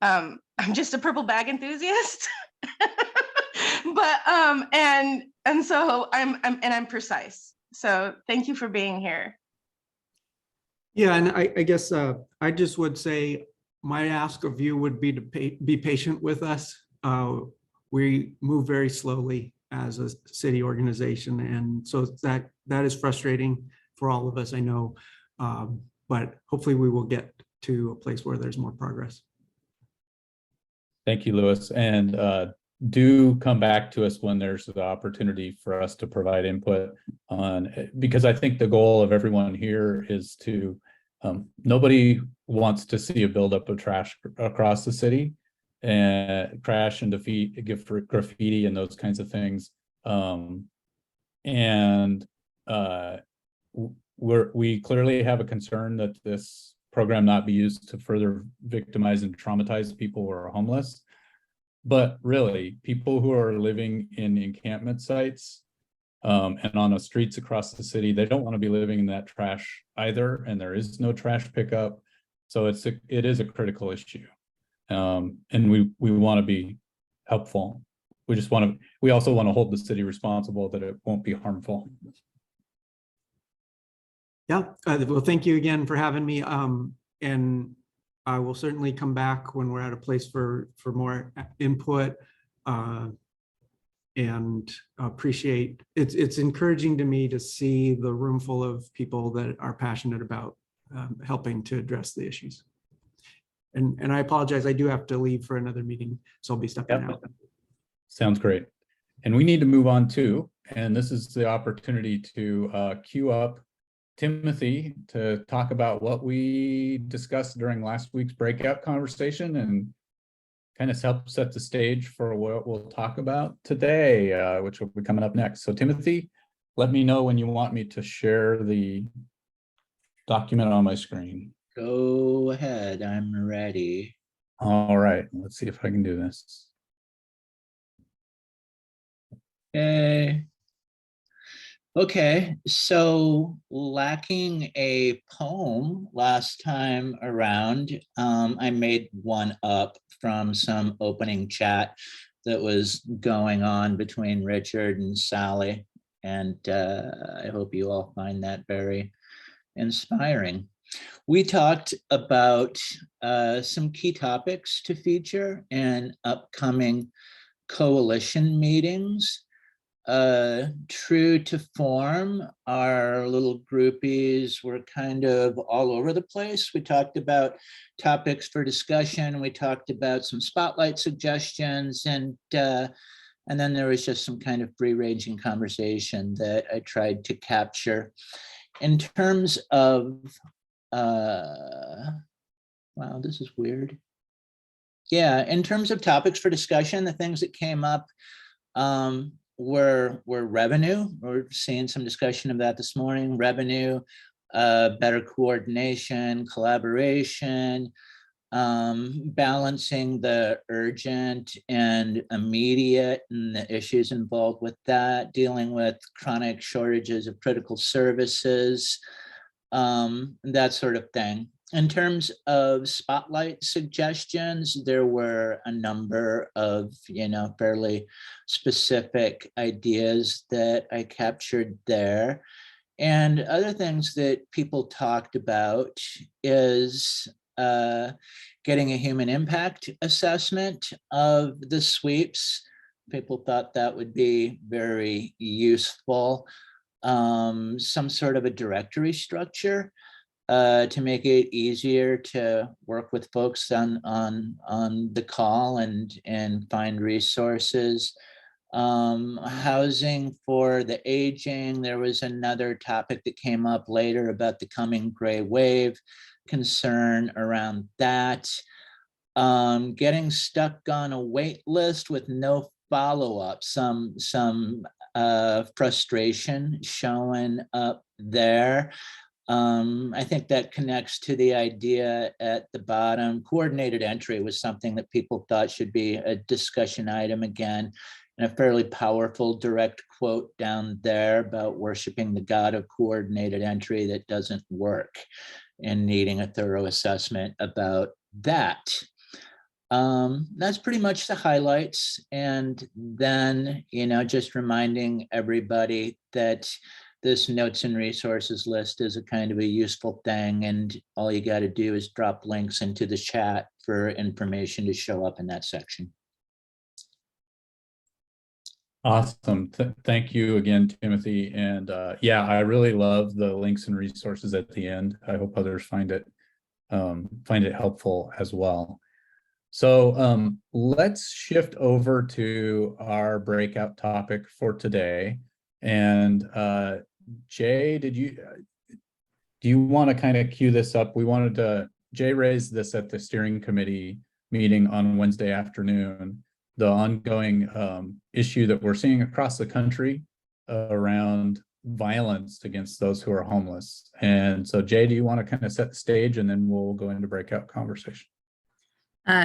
I'm just a purple bag enthusiast. But and so I'm precise. So thank you for being here. Yeah, and I guess I just would say my ask of you would be to be patient with us. We move very slowly as a city organization, and so that is frustrating for all of us, I know, but hopefully we will get to a place where there's more progress. Thank you, Lewis. And do come back to us when there's the opportunity for us to provide input on, because I think the goal of everyone here is to, nobody wants to see a buildup of trash across the city, and crash and graffiti and those kinds of things. We clearly have a concern that this program not be used to further victimize and traumatize people who are homeless. But really, people who are living in encampment sites and on the streets across the city, they don't want to be living in that trash either, and there is no trash pickup. So it is a critical issue, and we want to be helpful. We also want to hold the city responsible that it won't be harmful. Yeah, well, thank you again for having me. And I will certainly come back when we're at a place for more input. And appreciate it's encouraging to me to see the room full of people that are passionate about helping to address the issues. And I apologize, I do have to leave for another meeting, so I'll be stepping out. Sounds great. And we need to move on too. And this is the opportunity to queue up Timothy to talk about what we discussed during last week's breakout conversation and kind of help set the stage for what we'll talk about today, which will be coming up next. So Timothy, let me know when you want me to share the document on my screen. Go ahead, I'm ready. All right, let's see if I can do this. Okay, so lacking a poem last time around, I made one up from some opening chat that was going on between Richard and Sally. And I hope you all find that very inspiring. We talked about some key topics to feature in upcoming coalition meetings. True to form, our little groupies were kind of all over the place. We talked about topics for discussion. We talked about some spotlight suggestions, and then there was just some kind of free-ranging conversation that I tried to capture. In terms of, wow, this is weird. Yeah, in terms of topics for discussion, the things that came up were revenue. We're seeing some discussion of that this morning. Revenue, better coordination, collaboration, balancing the urgent and immediate and the issues involved with that, dealing with chronic shortages of critical services, that sort of thing. In terms of spotlight suggestions, there were a number of, fairly specific ideas that I captured there. And other things that people talked about is getting a human impact assessment of the sweeps. People thought that would be very useful. Some sort of a directory structure to make it easier to work with folks on the call and find resources. Housing for the aging. There was another topic that came up later about the coming gray wave, concern around that. Getting stuck on a wait list with no follow-up, some frustration showing up there. I think that connects to the idea at the bottom. Coordinated entry was something that people thought should be a discussion item again, and a fairly powerful direct quote down there about worshiping the God of coordinated entry that doesn't work and needing a thorough assessment about that. That's pretty much the highlights. And then, just reminding everybody that this notes and resources list is a kind of a useful thing, and all you got to do is drop links into the chat for information to show up in that section. Awesome. Thank you again, Timothy. And yeah, I really love the links and resources at the end. I hope others find it helpful as well. So let's shift over to our breakout topic for today. And Jay, do you want to kind of cue this up? Jay raised this at the steering committee meeting on Wednesday afternoon, the ongoing issue that we're seeing across the country around violence against those who are homeless. And so Jay, do you want to kind of set the stage and then we'll go into breakout conversation?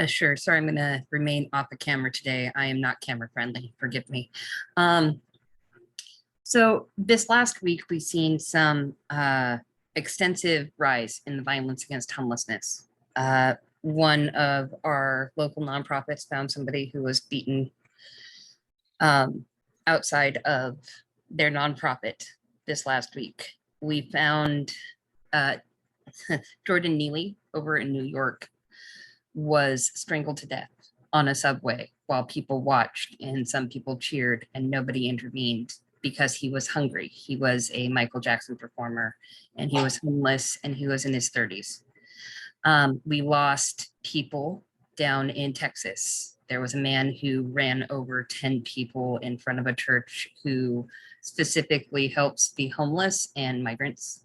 Sure. Sorry, I'm going to remain off the camera today. I am not camera friendly. Forgive me. So this last week, we've seen some extensive rise in the violence against homelessness. One of our local nonprofits found somebody who was beaten outside of their nonprofit this last week. we found Jordan Neely over in New York was strangled to death on a subway while people watched and some people cheered and nobody intervened because he was hungry. He was a Michael Jackson performer and he was homeless and he was in his 30s. We lost people down in Texas. There was a man who ran over 10 people in front of a church who specifically helps the homeless and migrants.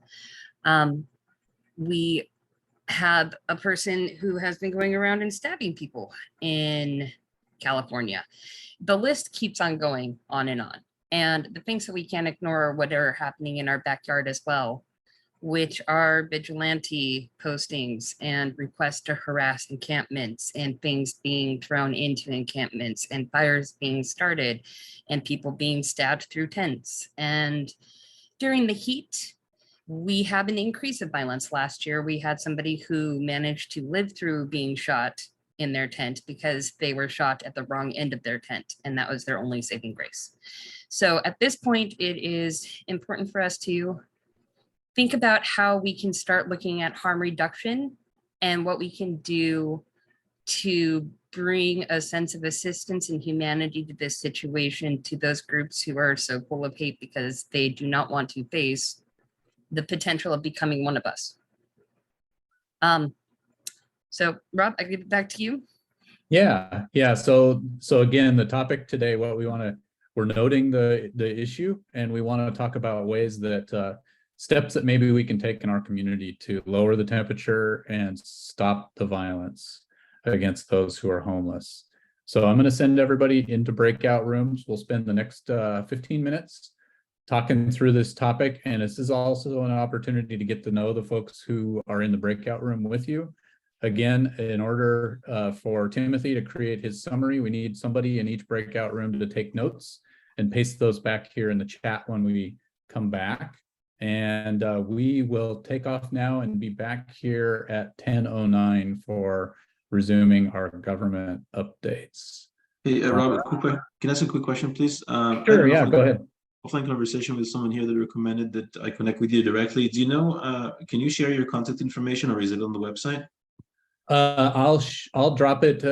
We have a person who has been going around and stabbing people in California. The list keeps on going on and on. And the things that we can't ignore are what are happening in our backyard as well, which are vigilante postings and requests to harass encampments and things being thrown into encampments and fires being started and people being stabbed through tents. And during the heat, we have an increase of violence. Last year, we had somebody who managed to live through being shot in their tent because they were shot at the wrong end of their tent, and that was their only saving grace. So at this point, it is important for us to think about how we can start looking at harm reduction and what we can do to bring a sense of assistance and humanity to this situation to those groups who are so full of hate because they do not want to face the potential of becoming one of us. So Rob, I give it back to you. Yeah. So again, the topic today, we're noting the issue, and we want to talk about ways that steps that maybe we can take in our community to lower the temperature and stop the violence against those who are homeless. So I'm going to send everybody into breakout rooms. We'll spend the next 15 minutes talking through this topic. And this is also an opportunity to get to know the folks who are in the breakout room with you. Again, in order for Timothy to create his summary, we need somebody in each breakout room to take notes and paste those back here in the chat when we come back. And we will take off now and be back here at 10:09 for resuming our government updates. Hey, Robert, can I ask a quick question, please? Sure, yeah, go ahead. Offline conversation with someone here that recommended that I connect with you directly. Do you know, can you share your contact information, or is it on the website? I'll drop it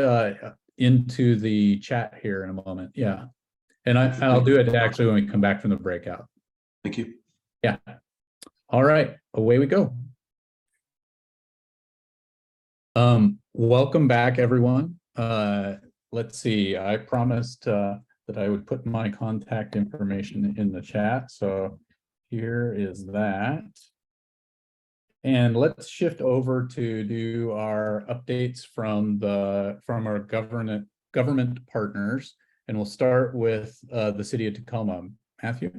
into the chat here in a moment. Yeah. And I'll do it actually when we come back from the breakout. Thank you. Yeah. All right, away we go. Welcome back, everyone. Let's see, I promised that I would put my contact information in the chat. So here is that. And let's shift over to do our updates from our government partners. And we'll start with the city of Tacoma. Matthew.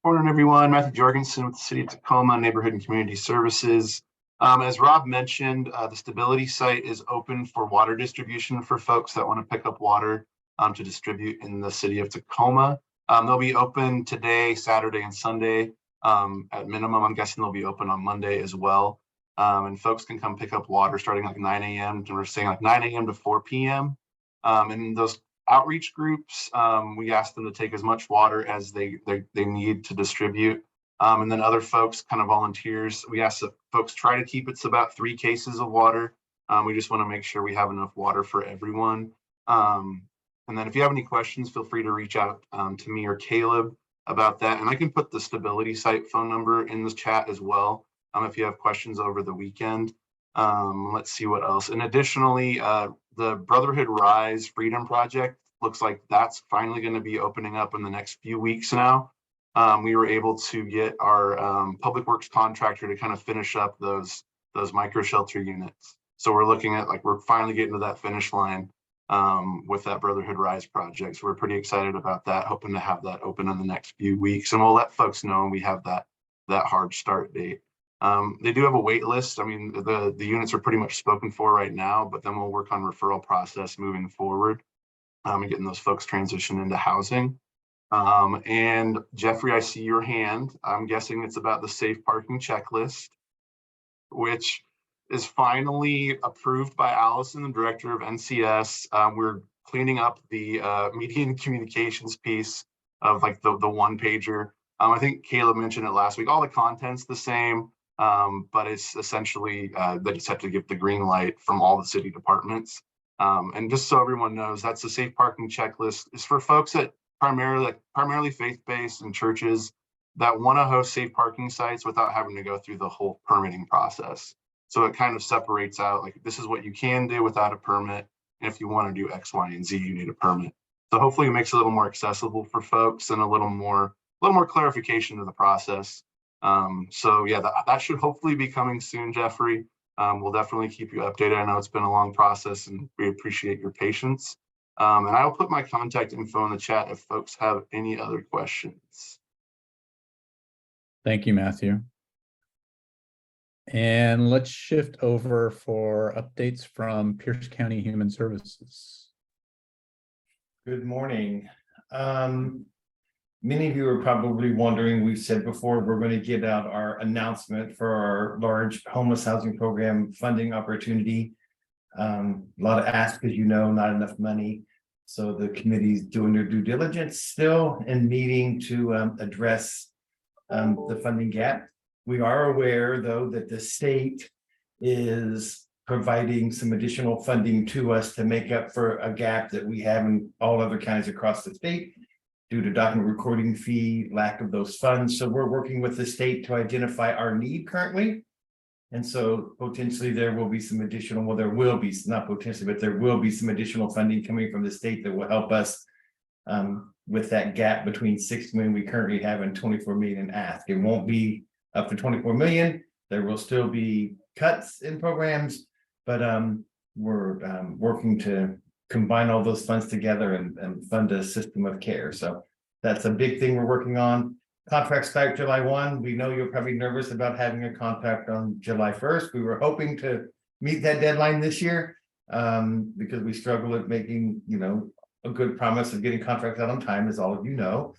Morning, everyone. Matthew Jorgensen with the City of Tacoma Neighborhood and Community Services. As Rob mentioned, the stability site is open for water distribution for folks that want to pick up water to distribute in the City of Tacoma. They'll be open today, Saturday, and Sunday. At minimum, I'm guessing they'll be open on Monday as well. And folks can come pick up water starting like 9 a.m. and we're saying like 9 a.m. to 4 p.m. And those outreach groups, we ask them to take as much water as they need to distribute. And then other folks, kind of volunteers, we ask that folks try to keep it to about 3 cases of water. We just want to make sure we have enough water for everyone. And then if you have any questions, feel free to reach out to me or Caleb about that. And I can put the stability site phone number in the chat as well if you have questions over the weekend. Let's see what else. And additionally, the Brotherhood Rise Freedom Project looks like that's finally going to be opening up in the next few weeks now. We were able to get our public works contractor to kind of finish up those micro shelter units. So we're looking at we're finally getting to that finish line with that Brotherhood Rise project. So we're pretty excited about that, hoping to have that open in the next few weeks. And we'll let folks know when we have that hard start date. They do have a wait list. I mean, the units are pretty much spoken for right now, but then we'll work on referral process moving forward and getting those folks transitioned into housing. And Jeffrey, I see your hand. I'm guessing it's about the safe parking checklist, which is finally approved by Allison, the director of NCS. We're cleaning up the media and communications piece of the one pager. I think Caleb mentioned it last week. All the content's the same, but it's essentially they just have to give the green light from all the city departments. And just so everyone knows, that's the safe parking checklist is for folks that primarily faith-based and churches that want to host safe parking sites without having to go through the whole permitting process. So it kind of separates out, like, this is what you can do without a permit. And if you want to do X, Y, and Z, you need a permit. So hopefully it makes it a little more accessible for folks and a little more clarification to the process. So yeah, that should hopefully be coming soon, Jeffrey. We'll definitely keep you updated. I know it's been a long process and we appreciate your patience. And I'll put my contact info in the chat if folks have any other questions. Thank you, Matthew. And let's shift over for updates from Pierce County Human Services. Good morning. Many of you are probably wondering, we've said before, we're going to get out our announcement for our large homeless housing program funding opportunity. A lot of ask, as you know, not enough money. So the committee's doing their due diligence still and meeting to address the funding gap. We are aware, though, that the state is providing some additional funding to us to make up for a gap that we have in all other counties across the state due to document recording fee, lack of those funds. So we're working with the state to identify our need currently. And so potentially there will be some additional, well, there will be, not potentially, but there will be some additional funding coming from the state that will help us with that gap between 6 million we currently have and 24 million ask. It won't be up to 24 million. There will still be cuts in programs, but we're working to combine all those funds together and fund a system of care. So that's a big thing we're working on. Contracts start July 1. We know you're probably nervous about having a contract on July 1st. We were hoping to meet that deadline this year because we struggle at making, a good promise of getting contracts out on time, as all of you know.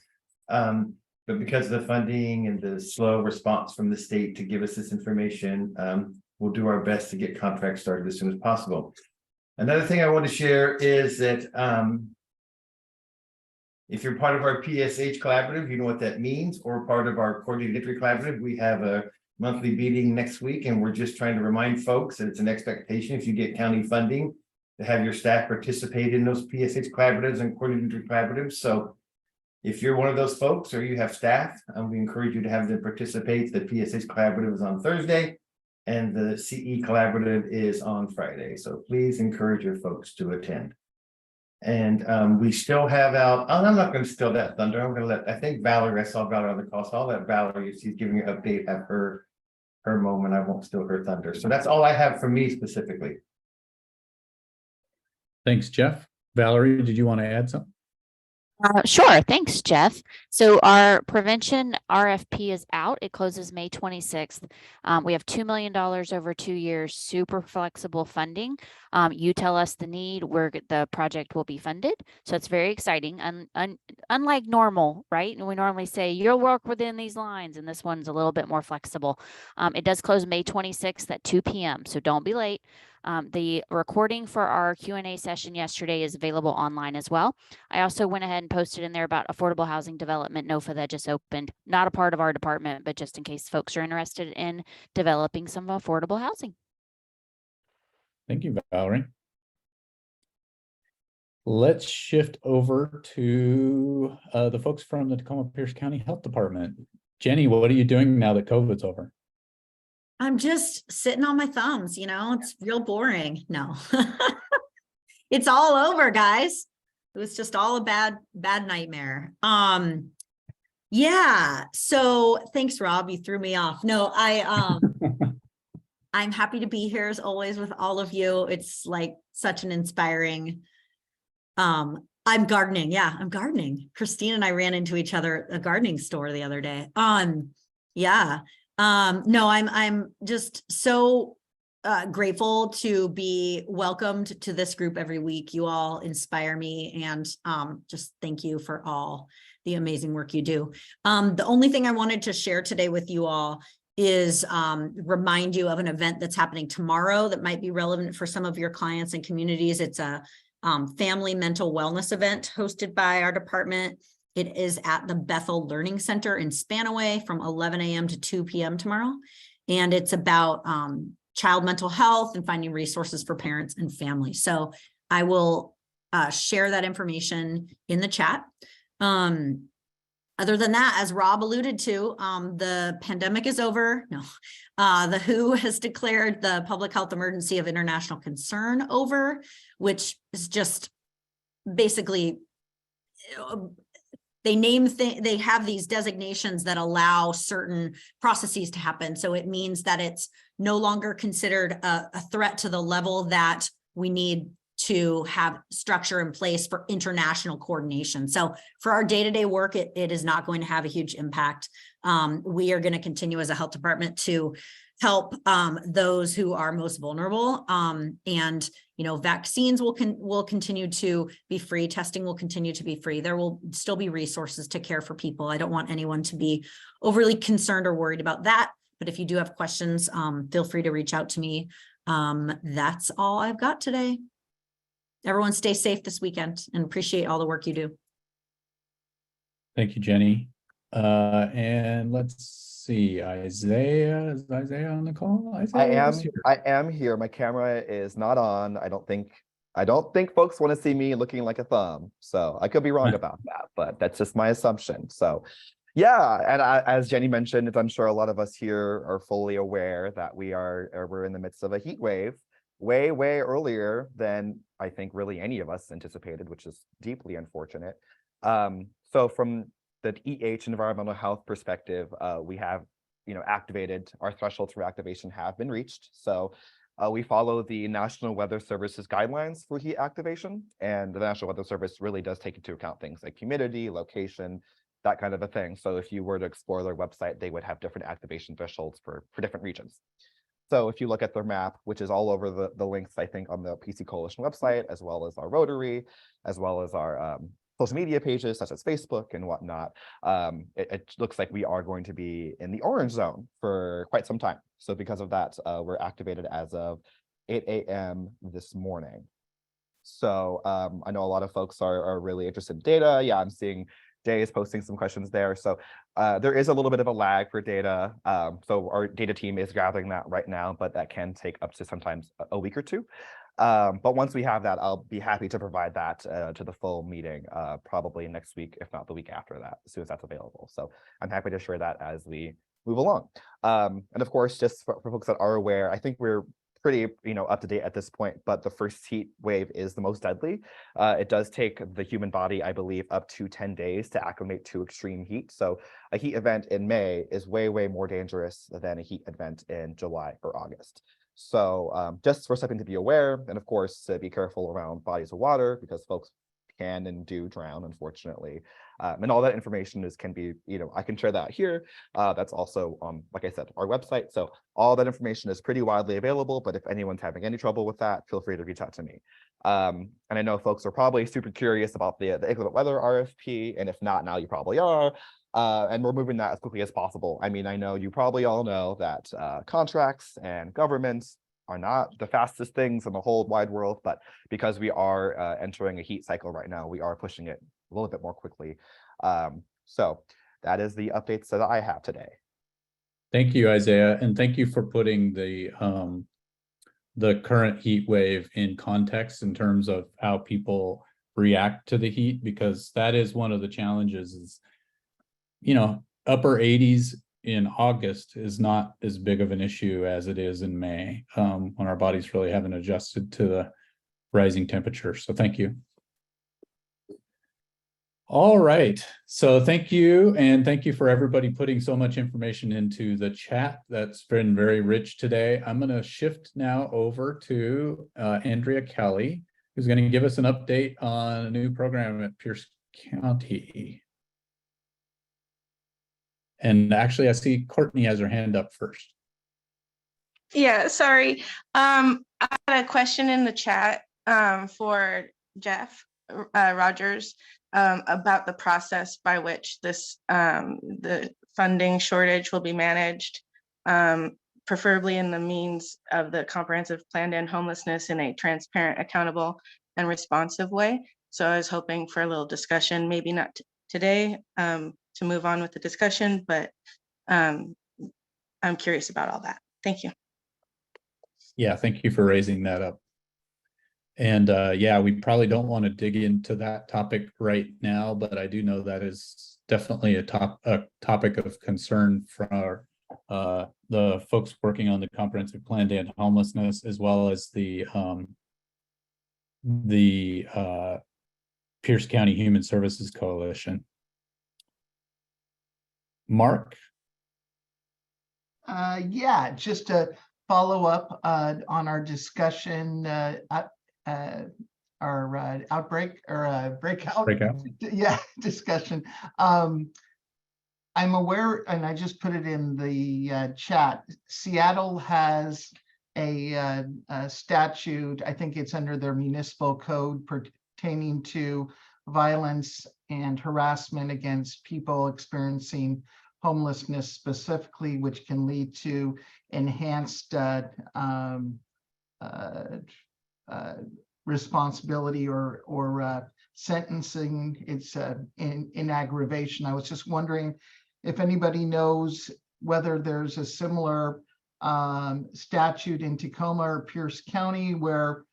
But because of the funding and the slow response from the state to give us this information, we'll do our best to get contracts started as soon as possible. Another thing I want to share is that if you're part of our PSH collaborative, you know what that means, or part of our coordinated entry collaborative. We have a monthly meeting next week, and we're just trying to remind folks that it's an expectation if you get county funding to have your staff participate in those PSH collaboratives and coordinated entry collaboratives. So if you're one of those folks or you have staff, we encourage you to have them participate. The PSH collaborative is on Thursday and the CE collaborative is on Friday. So please encourage your folks to attend. And we still have out, I'm not going to steal that thunder. I'm going to let, I think Valerie, I saw Valerie on the call, so I'll let Valerie, she's giving an update, have her moment. I won't steal her thunder. So that's all I have for me specifically. Thanks, Jeff. Valerie, did you want to add something? Sure. Thanks, Jeff. So our prevention RFP is out. It closes May 26th. We have $2 million over 2 years, super flexible funding. You tell us the need, the project will be funded. So it's very exciting. Unlike normal, right? And we normally say you'll work within these lines, and this one's a little bit more flexible. It does close May 26th at 2 p.m. So don't be late. The recording for our Q&A session yesterday is available online as well. I also went ahead and posted in there about affordable housing development NOFA that just opened, not a part of our department, but just in case folks are interested in developing some affordable housing. Thank you, Valerie. Let's shift over to the folks from the Tacoma Pierce County Health Department. Jenny, what are you doing now that COVID's over? I'm just sitting on my thumbs, it's real boring. No, it's all over, guys. It was just all a bad nightmare. Yeah. So thanks, Rob. You threw me off. No, I'm happy to be here as always with all of you. It's like such an inspiring, I'm gardening. Yeah, I'm gardening. Christine and I ran into each other at a gardening store the other day. Yeah. No, I'm just so grateful to be welcomed to this group every week. You all inspire me, and just thank you for all the amazing work you do. The only thing I wanted to share today with you all is remind you of an event that's happening tomorrow that might be relevant for some of your clients and communities. It's a family mental wellness event hosted by our department. It is at the Bethel Learning Center in Spanaway from 11 a.m. to 2 p.m. tomorrow. And it's about child mental health and finding resources for parents and families. So I will share that information in the chat. Other than that, as Rob alluded to, the pandemic is over. No, the WHO has declared the public health emergency of international concern over, which is just basically, they have these designations that allow certain processes to happen. So it means that it's no longer considered a threat to the level that we need to have structure in place for international coordination. So for our day-to-day work, it is not going to have a huge impact. We are going to continue as a health department to help those who are most vulnerable. And vaccines will continue to be free. Testing will continue to be free. There will still be resources to care for people. I don't want anyone to be overly concerned or worried about that. But if you do have questions, feel free to reach out to me. That's all I've got today. Everyone stay safe this weekend and appreciate all the work you do. Thank you, Jenny. And let's see, Isaiah, is Isaiah on the call? Isaiah is here. I am here. My camera is not on. I don't think folks want to see me looking like a thumb. So I could be wrong about that, but that's just my assumption. So yeah, and as Jenny mentioned, I'm sure a lot of us here are fully aware that we're in the midst of a heat wave, way earlier than I think really any of us anticipated, which is deeply unfortunate. So from the EH environmental health perspective, we have activated, our thresholds for activation have been reached. So we follow the National Weather Service's guidelines for heat activation, and the National Weather Service really does take into account things like humidity, location, that kind of a thing. So if you were to explore their website, they would have different activation thresholds for different regions. So if you look at their map, which is all over the links, I think, on the PC Coalition website, as well as our Rotary, as well as our social media pages, such as Facebook and whatnot, it looks like we are going to be in the orange zone for quite some time. So because of that, we're activated as of 8 a.m. this morning. So I know a lot of folks are really interested in data. Yeah, I'm seeing Jay is posting some questions there. So there is a little bit of a lag for data. So our data team is gathering that right now, but that can take up to sometimes a week or two. But once we have that, I'll be happy to provide that to the full meeting, probably next week, if not the week after that, as soon as that's available. So I'm happy to share that as we move along. And of course, just for folks that are aware, I think we're pretty up to date at this point, but the first heat wave is the most deadly. It does take the human body, I believe, up to 10 days to acclimate to extreme heat. So a heat event in May is way more dangerous than a heat event in July or August. So just for something to be aware, and of course, be careful around bodies of water, because folks can and do drown, unfortunately. And all that information can be, I can share that here. That's also on, like I said, our website. So all that information is pretty widely available, but if anyone's having any trouble with that, feel free to reach out to me. And I know folks are probably super curious about the inclement weather RFP, and if not, now you probably are. And we're moving that as quickly as possible. I mean, I know you probably all know that contracts and governments are not the fastest things in the whole wide world, but because we are entering a heat cycle right now, we are pushing it a little bit more quickly. So that is the updates that I have today. Thank you, Isaiah, and thank you for putting the current heat wave in context in terms of how people react to the heat, because that is one of the challenges. Is upper 80s in August is not as big of an issue as it is in May, when our bodies really haven't adjusted to the rising temperature. So thank you. All right, so thank you, and thank you for everybody putting so much information into the chat. That's been very rich today. I'm going to shift now over to Andrea Kelly, who's going to give us an update on a new program at Pierce County. And actually, I see Courtney has her hand up first. Yeah, sorry. I had a question in the chat for Jeff Rogers about the process by which this the funding shortage will be managed, preferably in the means of the comprehensive plan to end homelessness in a transparent, accountable, and responsive way. So I was hoping for a little discussion, maybe not today to move on with the discussion, but I'm curious about all that. Thank you. Yeah, thank you for raising that up. And yeah, we probably don't want to dig into that topic right now, but I do know that is definitely a topic of concern for the folks working on the comprehensive plan to end homelessness, as well as the Pierce County Human Services Coalition. Mark? Yeah, just to follow up on our discussion, our outbreak or breakout. Yeah, discussion. I'm aware, and I just put it in the chat, Seattle has a statute, I think it's under their municipal code pertaining to violence and harassment against people experiencing homelessness specifically, which can lead to enhanced responsibility or sentencing. It's in aggravation. I was just wondering if anybody knows whether there's a similar statute in Tacoma or Pierce County where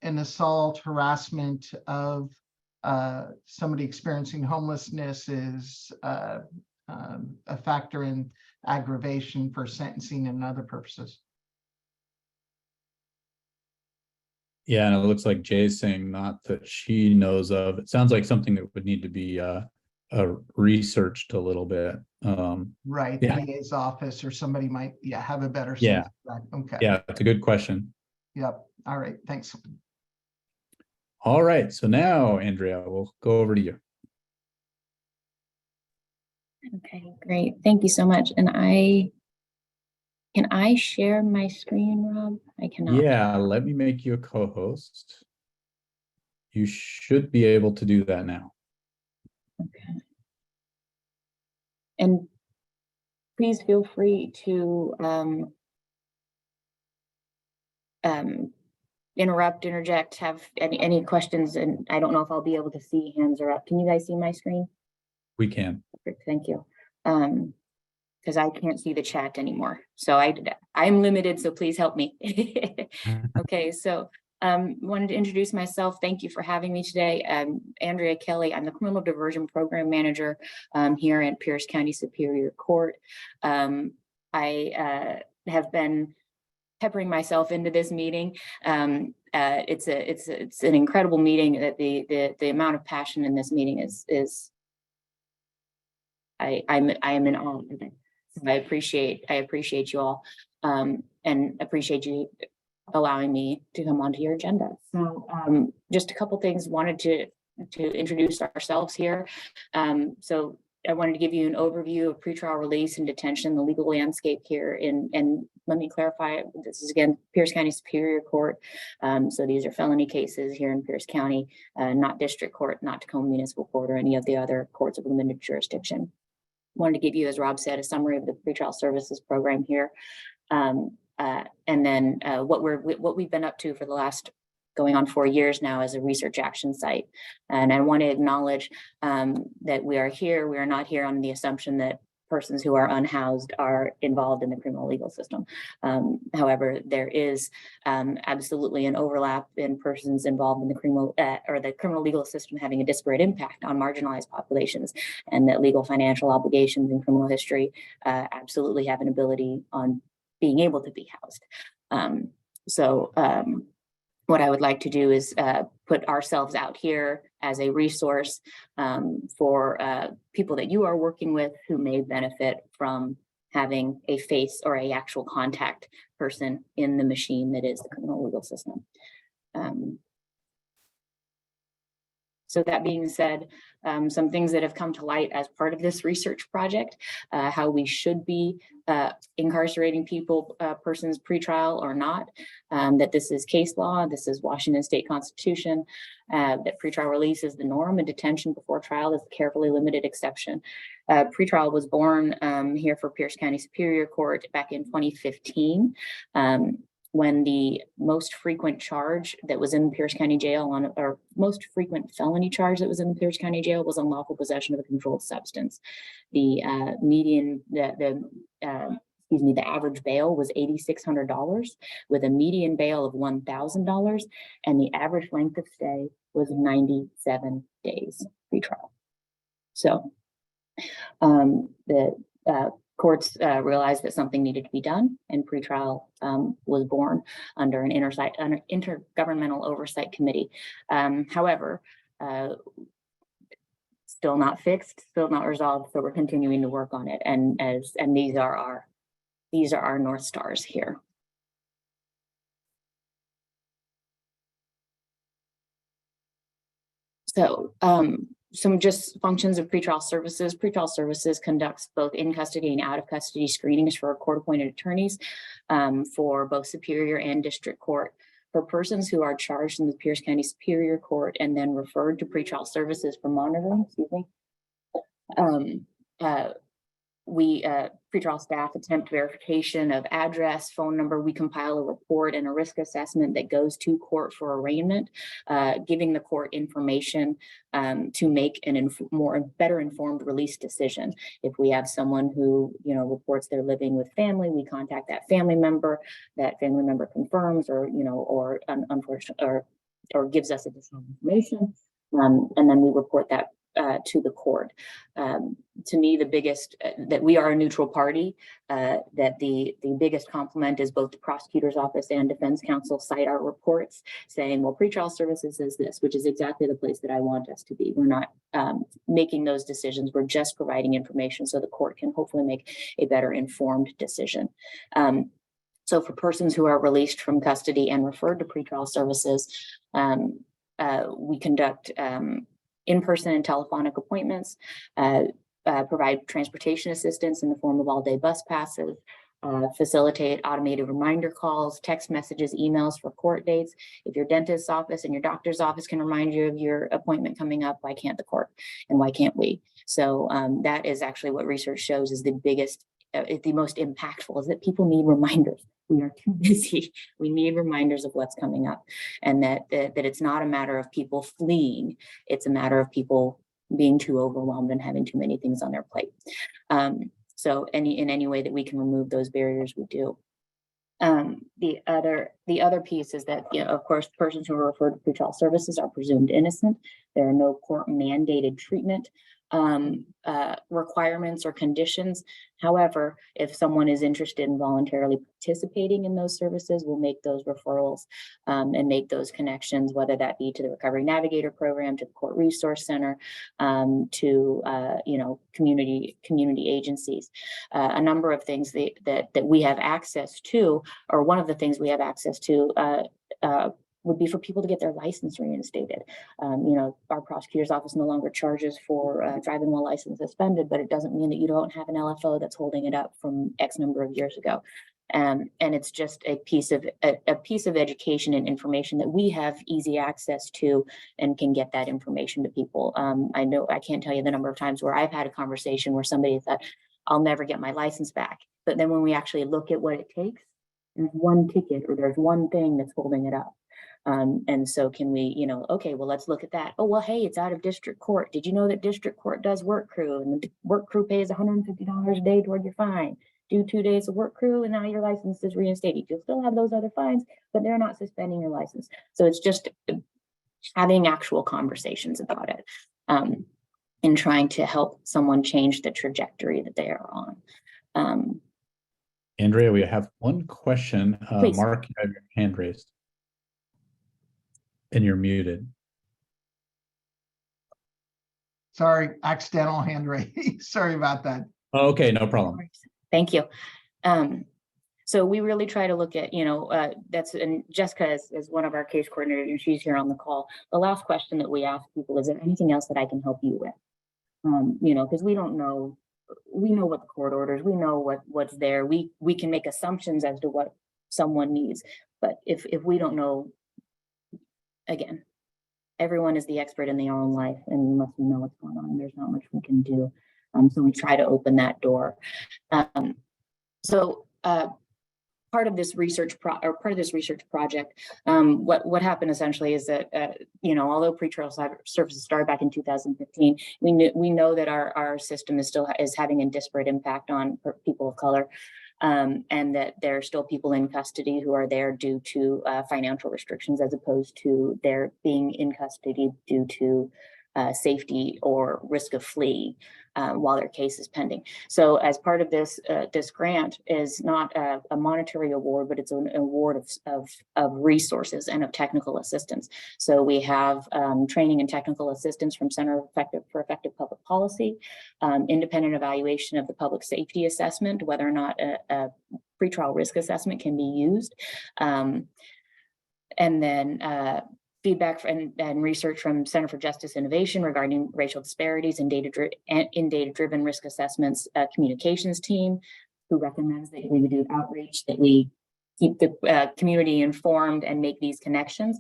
an assault harassment of somebody experiencing homelessness is a factor in aggravation for sentencing and other purposes. Yeah, and it looks like Jay's saying not that she knows of. It sounds like something that would need to be researched a little bit. Right, yeah. the DA's office or somebody might have a better Yeah. sense of that. Okay. Yeah, that's a good question. Yep. All right. Thanks. All right. So now, Andrea, we'll go over to you. Okay, great. Thank you so much. And can I share my screen, Rob? I cannot. Yeah, let me make you a co-host. You should be able to do that now. Okay. And please feel free to interrupt, interject, have any questions. And I don't know if I'll be able to see hands are up. Can you guys see my screen? We can. Perfect, thank you. Because I can't see the chat anymore. So I'm limited, so please help me. Okay, so wanted to introduce myself. Thank you for having me today. Andrea Kelly. I'm the Criminal Diversion Program Manager here at Pierce County Superior Court. I have been peppering myself into this meeting. It's an incredible meeting. That the amount of passion in this meeting is I am in awe of it. So I appreciate you all and appreciate you allowing me to come onto your agenda. So just a couple things, wanted to introduce ourselves here. So I wanted to give you an overview of pretrial release and detention, the legal landscape here. And let me clarify, this is again, Pierce County Superior Court. So these are felony cases here in Pierce County, not district court, not Tacoma Municipal Court or any of the other courts of limited jurisdiction. Wanted to give you, as Rob said, a summary of the pretrial services program here. And then what we've been up to for the last going on 4 years now as a research action site. And I want to acknowledge that we are here. We are not here on the assumption that persons who are unhoused are involved in the criminal legal system. However, there is absolutely an overlap in persons involved in the criminal or the criminal legal system having a disparate impact on marginalized populations, and that legal financial obligations in criminal history absolutely have an ability on being able to be housed. What I would like to do is put ourselves out here as a resource for people that you are working with who may benefit from having a face or a actual contact person in the machine that is the criminal legal system. So that being said, some things that have come to light as part of this research project, how we should be incarcerating people, persons pretrial or not, that this is case law, this is Washington State Constitution, that pretrial release is the norm and detention before trial is the carefully limited exception. Pretrial was born here for Pierce County Superior Court back in 2015. when the most frequent charge that was in Pierce County Jail or most frequent felony charge that was in the Pierce County Jail was unlawful possession of a controlled substance. The the average bail was $8,600 with a median bail of $1,000, and the average length of stay was 97 days pre-trial. So the courts realized that something needed to be done, and pretrial was born under an intergovernmental oversight committee. However, still not fixed, still not resolved. So we're continuing to work on it, and these are our North Stars here. So some just functions of pretrial services. Pretrial services conducts both in custody and out of custody screenings for court-appointed attorneys for both Superior and District Court. For persons who are charged in the Pierce County Superior Court and then referred to pretrial services for monitoring, pretrial staff attempt verification of address, phone number. We compile a report and a risk assessment that goes to court for arraignment, giving the court information to make better informed release decision. If we have someone who reports they're living with family, we contact that family member. That family member confirms or gives us additional information, and then we report that to the court. To me, the biggest, that we are a neutral party, that the biggest compliment is both the prosecutor's office and defense counsel cite our reports saying, well, pretrial services is this, which is exactly the place that I want us to be. We're not making those decisions. We're just providing information so the court can hopefully make a better informed decision. So for persons who are released from custody and referred to pretrial services, we conduct in-person and telephonic appointments, provide transportation assistance in the form of all-day bus passes, facilitate automated reminder calls, text messages, emails for court dates. If your dentist's office and your doctor's office can remind you of your appointment coming up, why can't the court, and why can't we? So that is actually what research shows is the biggest, the most impactful, is that people need reminders. We are too busy. We need reminders of what's coming up, and that it's not a matter of people fleeing. It's a matter of people being too overwhelmed and having too many things on their plate. So in any way that we can remove those barriers, we do. The other piece is that, of course, persons who are referred to pretrial services are presumed innocent. There are no court mandated treatment requirements or conditions. However, if someone is interested in voluntarily participating in those services, we'll make those referrals and make those connections, whether that be to the Recovery Navigator Program, to the Court Resource Center, to community agencies. A number of things that we have access to, or one of the things we have access to, would be for people to get their license reinstated. Our prosecutor's office no longer charges for driving while license suspended, but it doesn't mean that you don't have an LFO that's holding it up from X number of years ago. And it's just a piece of education and information that we have easy access to and can get that information to people. I know I can't tell you the number of times where I've had a conversation where somebody thought, I'll never get my license back. But then when we actually look at what it takes, there's one ticket or there's one thing that's holding it up. And so can we, okay, well, let's look at that. Oh, well, hey, it's out of district court. Did you know that district court does work crew, and the work crew pays $150 a day toward your fine? Do 2 days of work crew and now your license is reinstated. You'll still have those other fines, but they're not suspending your license. So it's just having actual conversations about it and trying to help someone change the trajectory that they are on. Andrea, we have one question. Mark, you have your hand raised. And you're muted. Sorry, accidental hand raise. Sorry about that. Okay, no problem. Thank you. So we really try to look at, and Jessica is one of our case coordinators, and she's here on the call. The last question that we ask people is there anything else that I can help you with? Because we don't know. We know what the court orders. We know what's there. We can make assumptions as to what someone needs, but if we don't know. Again, everyone is the expert in their own life, and unless we know what's going on, there's not much we can do. So we try to open that door. Part part of this research project, what happened essentially is that, although pretrial services started back in 2015, we know that our system is having a disparate impact on people of color. And that there are still people in custody who are there due to financial restrictions, as opposed to their being in custody due to safety or risk of flee while their case is pending. So as part of this, this grant is not a monetary award, but it's an award of resources and of technical assistance. So we have training and technical assistance from Center for Effective Public Policy, independent evaluation of the public safety assessment, whether or not a pretrial risk assessment can be used, and then feedback and research from Center for Justice Innovation regarding racial disparities in data-driven risk assessments communications team, who recommends that we do outreach, that we keep the community informed and make these connections.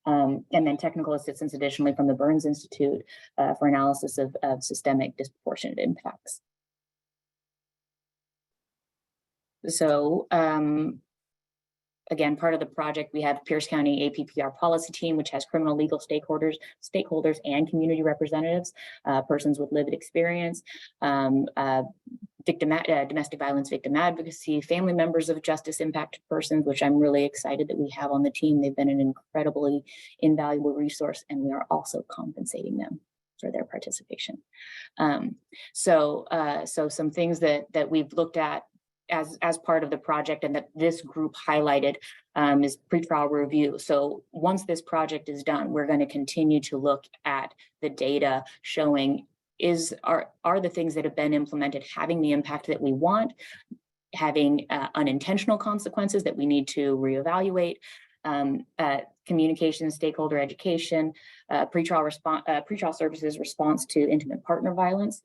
And then technical assistance additionally from the Burns Institute for analysis of systemic disproportionate impacts. So, again, part of the project, we have Pierce County APPR policy team, which has criminal legal stakeholders and community representatives, persons with lived experience, domestic violence victim advocacy, family members of justice impacted persons, which I'm really excited that we have on the team. They've been an incredibly invaluable resource, and we are also compensating them for their participation. So some things that we've looked at as part of the project and that this group highlighted is pretrial review. So once this project is done, we're going to continue to look at the data showing are the things that have been implemented having the impact that we want, having unintentional consequences that we need to reevaluate, communication, stakeholder education, pretrial services response to intimate partner violence,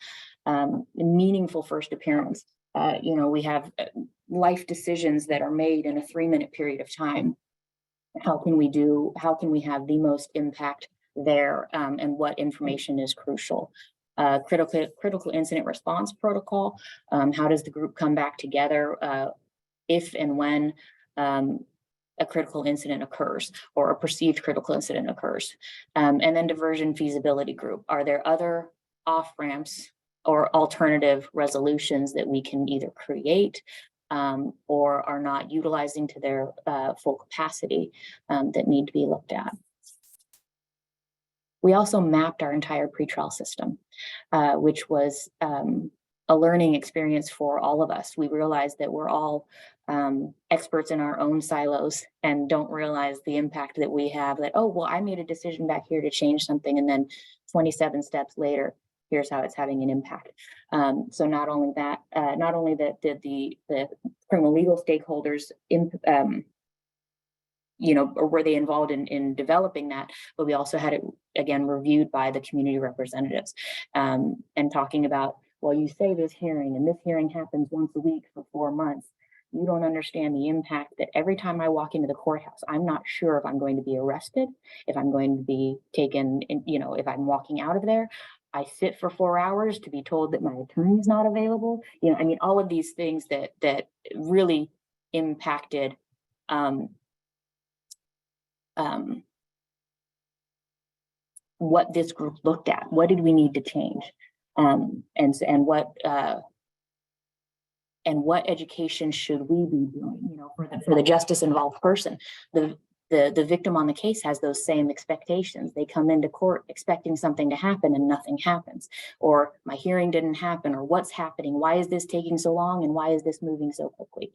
meaningful first appearance. We have life decisions that are made in a 3-minute period of time. How can we have the most impact there, and what information is crucial? Critical incident response protocol. How does the group come back together if and when a critical incident occurs or a perceived critical incident occurs? And then diversion feasibility group. Are there other off-ramps or alternative resolutions that we can either create or are not utilizing to their full capacity that need to be looked at? We also mapped our entire pretrial system, which was a learning experience for all of us. We realized that we're all experts in our own silos and don't realize the impact that we have, that, oh, well, I made a decision back here to change something, and then 27 steps later, here's how it's having an impact. So not only that did the criminal legal stakeholders were they involved in developing that, but we also had it again reviewed by the community representatives, and talking about, well, you say this hearing, and this hearing happens once a week for 4 months. You don't understand the impact that every time I walk into the courthouse, I'm not sure if I'm going to be arrested, if I'm going to be taken, if I'm walking out of there. I sit for 4 hours to be told that my attorney is not available. All of these things that really impacted what this group looked at. What did we need to change? And what education should we be doing? For the justice involved person. The victim on the case has those same expectations. They come into court expecting something to happen and nothing happens, or my hearing didn't happen, or what's happening? Why is this taking so long? And why is this moving so quickly?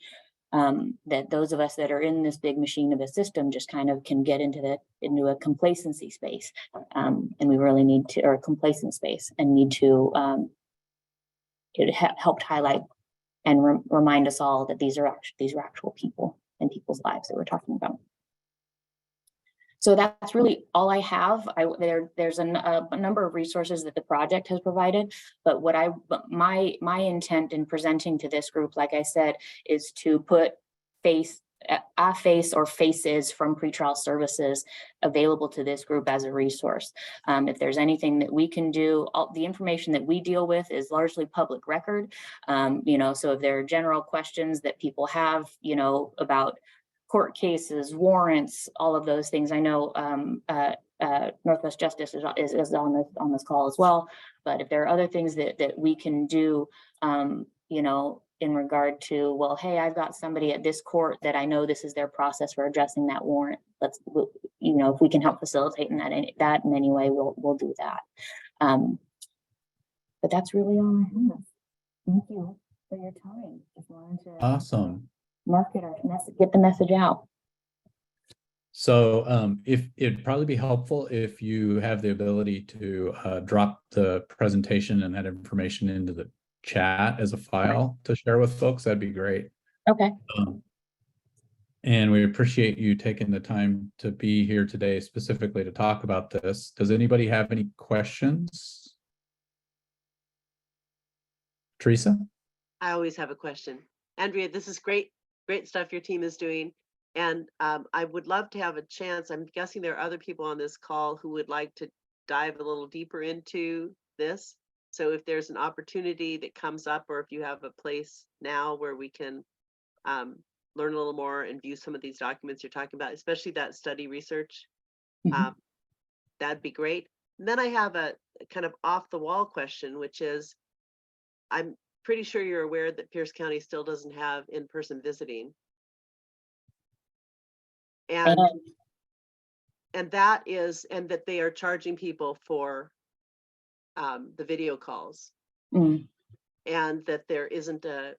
That those of us that are in this big machine of a system just kind of can get into a complacency space, and we really need to, or a complacent space, and need to. It helped highlight and remind us all that these are actual people and people's lives that we're talking about. So that's really all I have. There's a number of resources that the project has provided, but my intent in presenting to this group, like I said, is to put face a face or faces from pretrial services available to this group as a resource. If there's anything that we can do, all the information that we deal with is largely public record. You know, so if there are general questions that people have, you know, about court cases, warrants, all of those things, I know Northwest Justice is on this call as well. But if there are other things that we can do, you know, in regard to, well, hey, I've got somebody at this court that I know this is their process for addressing that warrant. You know, if we can help facilitate in that in any way, we'll do that. But that's really all I have. Thank you for your time. Just wanted to Awesome. market our message, get the message out. So if it'd probably be helpful if you have the ability to drop the presentation and that information into the chat as a file to share with folks, that'd be great. Okay. And we appreciate you taking the time to be here today specifically to talk about this. Does anybody have any questions? Teresa? I always have a question. Andrea, this is great stuff your team is doing. And I would love to have a chance. I'm guessing there are other people on this call who would like to dive a little deeper into this. So if there's an opportunity that comes up, or if you have a place now where we can learn a little more and view some of these documents you're talking about, especially that study research, that'd be great. And then I have a kind of off the wall question, which is, I'm pretty sure you're aware that Pierce County still doesn't have in-person visiting. And that they are charging people for the video calls, and that there isn't a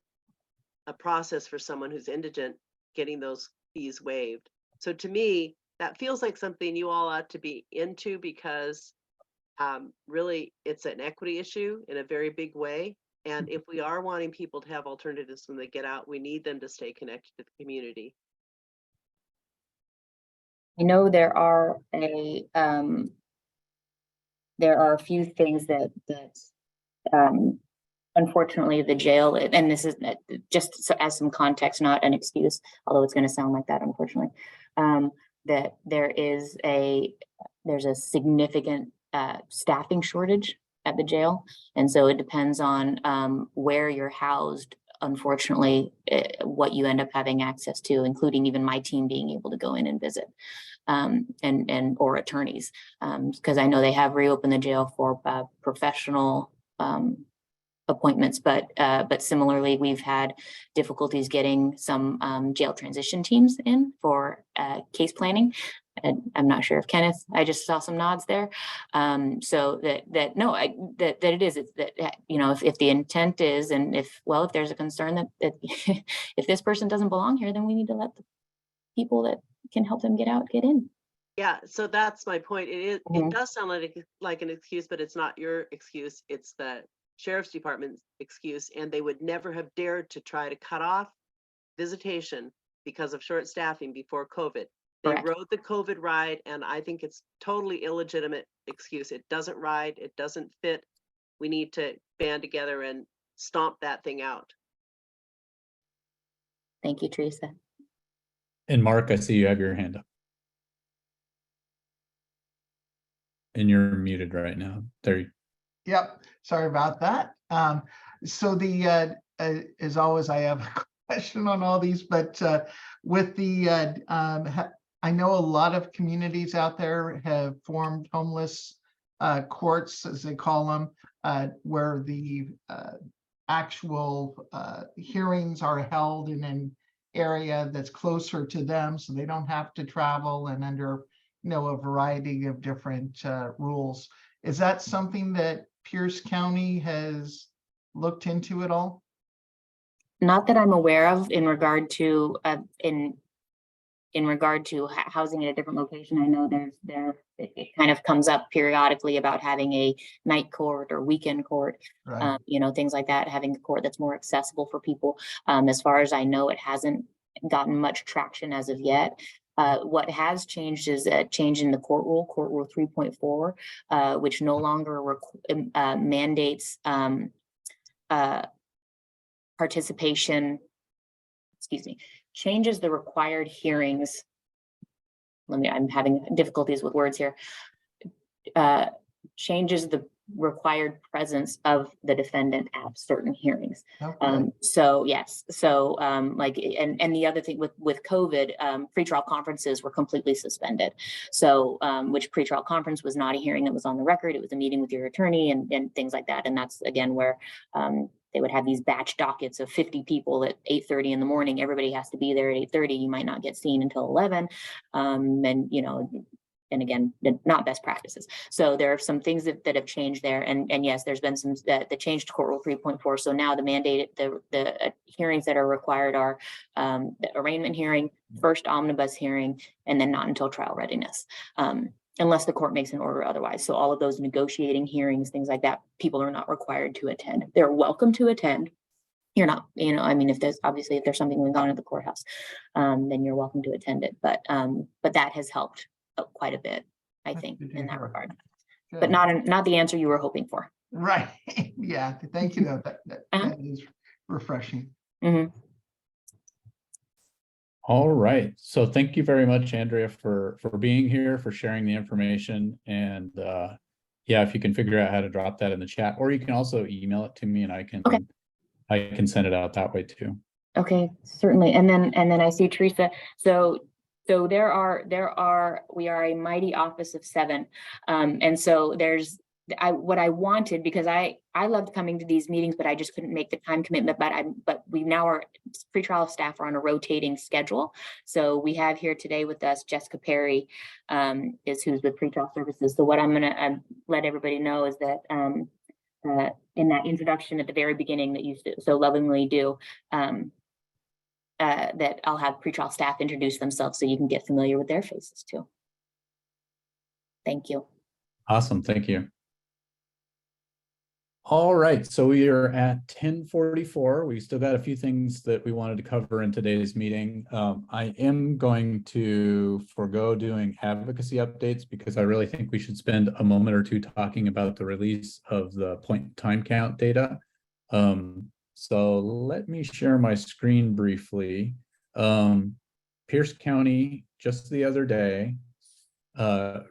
process for someone who's indigent getting those fees waived. So to me, that feels like something you all ought to be into, because really it's an equity issue in a very big way. And if we are wanting people to have alternatives when they get out, we need them to stay connected to the community. I know there are a few things that unfortunately the jail, and this is just so as some context, not an excuse, although it's going to sound like that, unfortunately, that there's a significant staffing shortage at the jail. And so it depends on where you're housed, unfortunately, what you end up having access to, including even my team being able to go in and visit, or attorneys, because I know they have reopened the jail for professional appointments, but similarly, we've had difficulties getting some jail transition teams in for case planning. And I'm not sure if Kenneth, I just saw some nods there. So that it is, it's that, you know, if the intent is, and if there's a concern that if this person doesn't belong here, then we need to let the people that can help them get out, get in. Yeah, so that's my point. It does sound like an excuse, but it's not your excuse. It's the Sheriff's Department's excuse, and they would never have dared to try to cut off visitation because of short staffing before COVID. They Correct. rode the COVID ride, and I think it's totally illegitimate excuse. It doesn't ride, it doesn't fit. We need to band together and stomp that thing out. Thank you, Teresa. And Mark, I see you have your hand up. And you're muted right now. There you Yep, sorry about that. So as always, I have a question on all these, but with the, I know a lot of communities out there have formed homeless courts, as they call them, where the actual hearings are held in an area that's closer to them, so they don't have to travel and under, a variety of different rules. Is that something that Pierce County has looked into at all? Not that I'm aware of in regard to housing at a different location. I know it kind of comes up periodically about having a night court or weekend court, right. Things like that, having a court that's more accessible for people. As far as I know, it hasn't gotten much traction as of yet. What has changed is a change in the court rule 3.4, which no longer mandates participation, changes the required hearings. I'm having difficulties with words here. Changes the required presence of the defendant at certain hearings. Okay. So yes, so like, and the other thing with COVID, pretrial conferences were completely suspended. So which pretrial conference was not a hearing that was on the record. It was a meeting with your attorney and things like that. And that's again where they would have these batch dockets of 50 people at 8:30 in the morning. Everybody has to be there at 8:30. You might not get seen until 11. And you know, and again, not best practices. So there are some things that have changed there. And yes, there's been some that changed to Court Rule 3.4. So now the mandated, the hearings that are required are the arraignment hearing, first omnibus hearing, and then not until trial readiness. Unless the court makes an order otherwise. So all of those negotiating hearings, things like that, people are not required to attend. They're welcome to attend. You're not, you know, I mean, if there's something going on at the courthouse, then you're welcome to attend it. But that has helped quite a bit, I think, in that regard. Good. But not the answer you were hoping for. Right. Yeah. Thank you. Though. That is refreshing. Mm-hmm. All right. So thank you very much, Andrea, for being here, for sharing the information. And yeah, if you can figure out how to drop that in the chat, or you can also email it to me and I can send it out that way too. Okay, certainly. And then I see Teresa. So we are a mighty office of 7. And so what I wanted, because I loved coming to these meetings, but I just couldn't make the time commitment. But we now are pretrial staff are on a rotating schedule. So we have here today with us Jessica Perry, who's with pretrial services. So what I'm going to let everybody know is that in that introduction at the very beginning that you so lovingly do, that I'll have pretrial staff introduce themselves so you can get familiar with their faces too. Thank you. Awesome. Thank you. All right, so we are at 10:44. We still got a few things that we wanted to cover in today's meeting. I am going to forego doing advocacy updates because I really think we should spend a moment or two talking about the release of the point in time count data. So let me share my screen briefly. Pierce County just the other day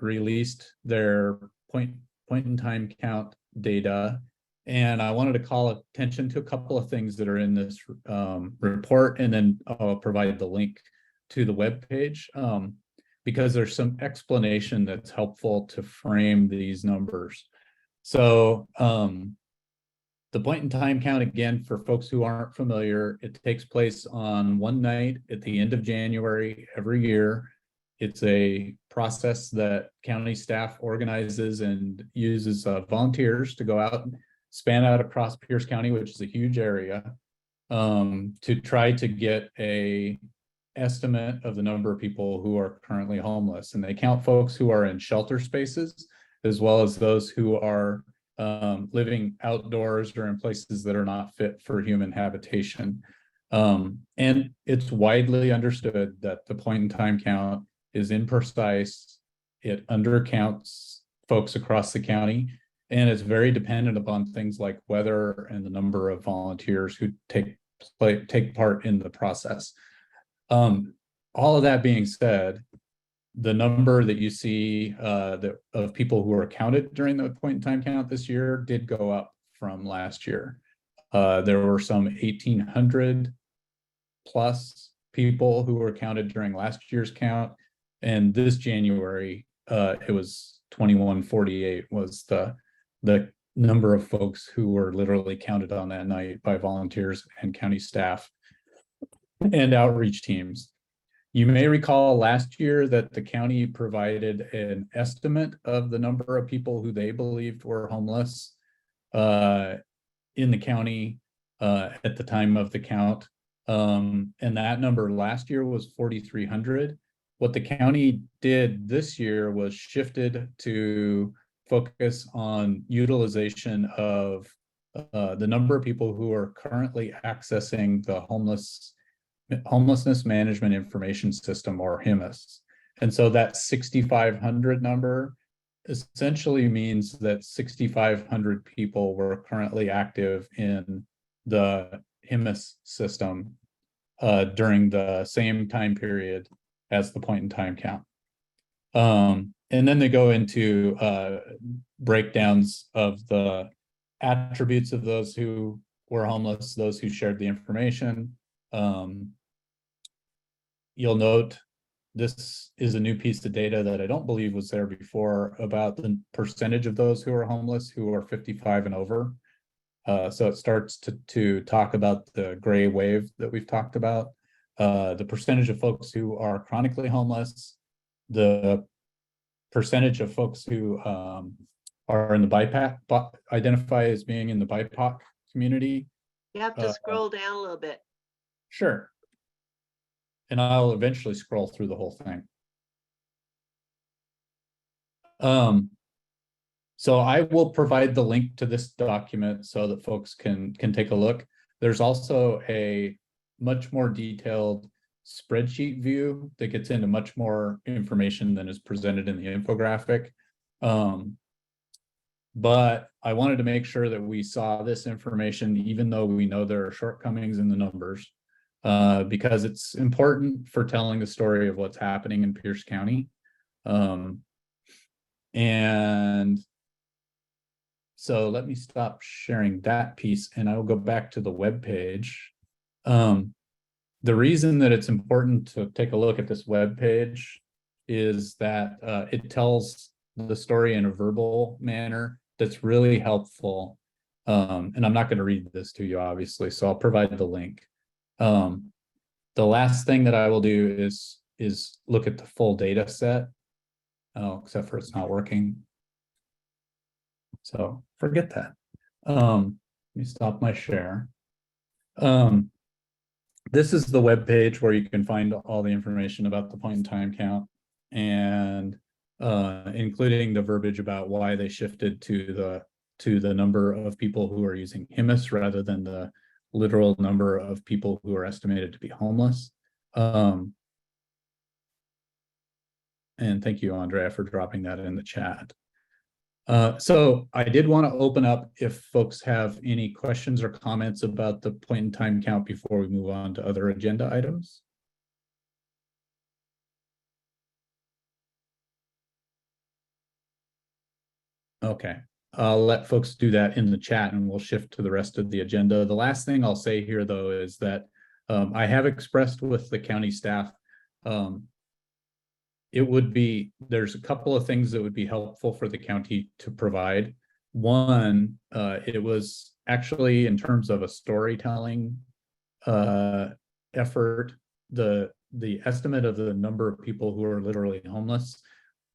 released their point in time count data. And I wanted to call attention to a couple of things that are in this report, and then I'll provide the link to the webpage because there's some explanation that's helpful to frame these numbers. So the point in time count, again, for folks who aren't familiar, it takes place on one night at the end of January every year. It's a process that county staff organizes and uses volunteers to go out and span out across Pierce County, which is a huge area, to try to get a estimate of the number of people who are currently homeless. And they count folks who are in shelter spaces, as well as those who are living outdoors or in places that are not fit for human habitation. And it's widely understood that the point in time count is imprecise. It undercounts folks across the county. And it's very dependent upon things like weather and the number of volunteers who take part in the process. All of that being said, the number that you see of people who are counted during the point in time count this year did go up from last year. There were some 1,800 plus people who were counted during last year's count. And this January, it was 2,148 was the number of folks who were literally counted on that night by volunteers and county staff and outreach teams. You may recall last year that the county provided an estimate of the number of people who they believed were homeless in the county at the time of the count. And that number last year was 4,300. What the county did this year was shifted to focus on utilization of the number of people who are currently accessing the Homelessness Management Information System, or HIMIS. And so that 6,500 number essentially means that 6,500 people were currently active in the HIMIS system. during the same time period as the point in time count. And then they go into breakdowns of the attributes of those who were homeless, those who shared the information. You'll note this is a new piece of data that I don't believe was there before about the percentage of those who are homeless who are 55 and over. So it starts to talk about the gray wave that we've talked about, the percentage of folks who are chronically homeless, the percentage of folks who are in the BIPOC, identify as being in the BIPOC community. You have to scroll down a little bit. Sure. And I'll eventually scroll through the whole thing. So I will provide the link to this document so that folks can take a look. There's also a much more detailed spreadsheet view that gets into much more information than is presented in the infographic. But I wanted to make sure that we saw this information, even though we know there are shortcomings in the numbers, because it's important for telling the story of what's happening in Pierce County. And so let me stop sharing that piece and I will go back to the web page. The reason that it's important to take a look at this web page is that it tells the story in a verbal manner that's really helpful. And I'm not going to read this to you, obviously, so I'll provide the link. The last thing that I will do is look at the full data set. Oh, except for it's not working. So forget that. Let me stop my share. This is the web page where you can find all the information about the point in time count and including the verbiage about why they shifted to the number of people who are using HIMIS rather than the literal number of people who are estimated to be homeless. And thank you, Andrea, for dropping that in the chat. So I did want to open up if folks have any questions or comments about the point in time count before we move on to other agenda items. Okay, I'll let folks do that in the chat and we'll shift to the rest of the agenda. The last thing I'll say here, though, is that I have expressed with the county staff there's a couple of things that would be helpful for the county to provide. One, it was actually in terms of a storytelling effort, the estimate of the number of people who are literally homeless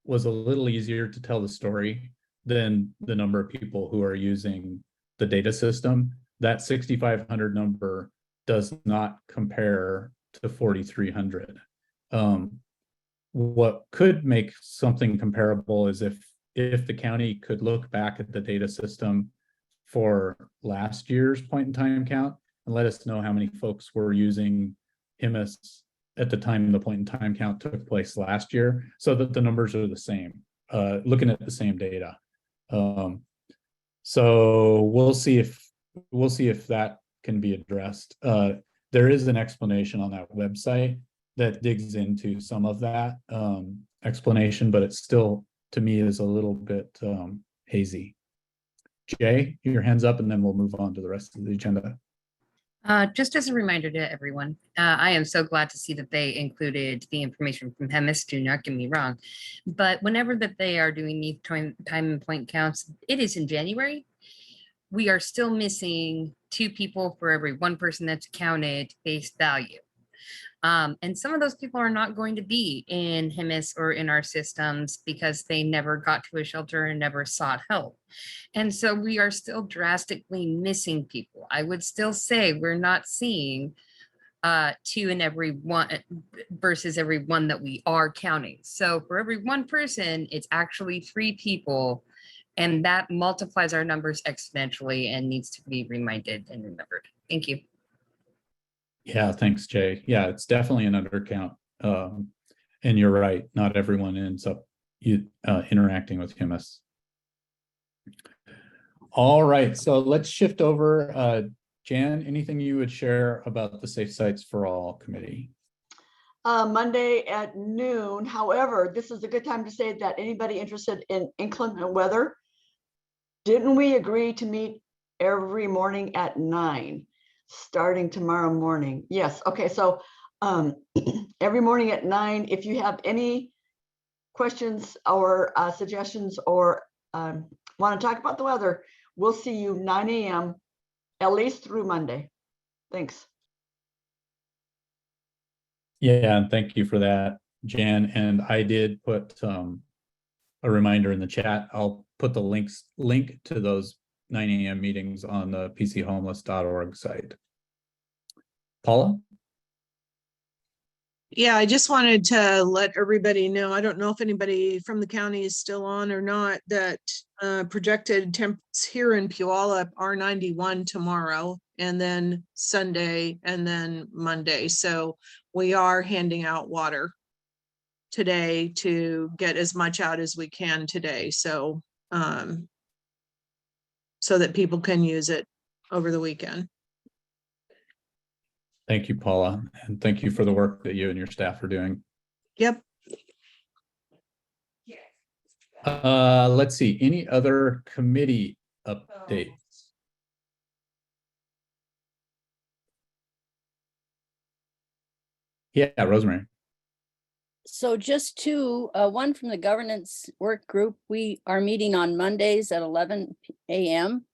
was a little easier to tell the story than the number of people who are using the data system. That 6,500 number does not compare to 4,300. What could make something comparable is if the county could look back at the data system for last year's point in time count and let us know how many folks were using HIMIS at the time the point in time count took place last year, so that the numbers are the same, looking at the same data. So we'll see if that can be addressed. There is an explanation on that website that digs into some of that explanation, but it still, to me, is a little bit hazy. Jay, your hand's up, and then we'll move on to the rest of the agenda. Just as a reminder to everyone, I am so glad to see that they included the information from HEMIS, do not get me wrong, but whenever that they are doing these time and point counts, it is in January. We are still missing 2 people for every 1 person that's counted base value. And some of those people are not going to be in HIMIS or in our systems because they never got to a shelter and never sought help. And so we are still drastically missing people. I would still say we're not seeing 2 in every 1 versus every 1 that we are counting. So for every 1 person, it's actually 3 people. And that multiplies our numbers exponentially and needs to be reminded and remembered. Thank you. Yeah, thanks, Jay. Yeah, it's definitely an undercount. And you're right, not everyone ends up interacting with HIMIS. All right, so let's shift over. Jan, anything you would share about the Safe Sites for All committee? Monday at noon. However, this is a good time to say that anybody interested in inclement weather, didn't we agree to meet every morning at 9, starting tomorrow morning? Yes. Okay. So every morning at 9, if you have any questions or suggestions or want to talk about the weather, we'll see you 9 a.m. at least through Monday. Thanks. Yeah, and thank you for that, Jan. And I did put a reminder in the chat. I'll put the link to those 9 a.m. meetings on the pchomeless.org site. Paula? Yeah, I just wanted to let everybody know, I don't know if anybody from the county is still on or not, that projected temps here in Puyallup are 91 tomorrow, and then Sunday, and then Monday. So we are handing out water today to get as much out as we can today. So, so that people can use it over the weekend. Thank you, Paula. And thank you for the work that you and your staff are doing. Yep. Let's see, any other committee updates? Yeah, Rosemary. So just two, one from the governance work group. We are meeting on Mondays at 11 a.m.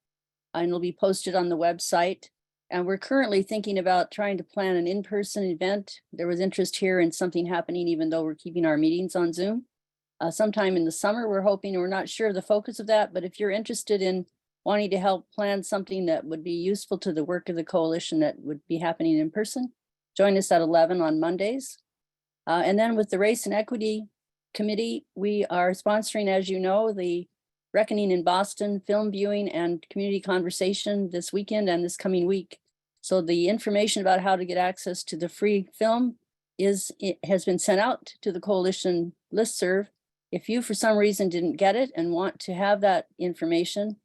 and it'll be posted on the website. And we're currently thinking about trying to plan an in-person event. There was interest here in something happening, even though we're keeping our meetings on Zoom. Sometime in the summer, we're hoping, we're not sure of the focus of that, but if you're interested in wanting to help plan something that would be useful to the work of the coalition that would be happening in person, join us at 11 on Mondays. And then with the Race and Equity Committee, we are sponsoring, as you know, the Reckoning in Boston film viewing and community conversation this weekend and this coming week. So the information about how to get access to the free film has been sent out to the coalition listserv. If you, for some reason, didn't get it and want to have that information,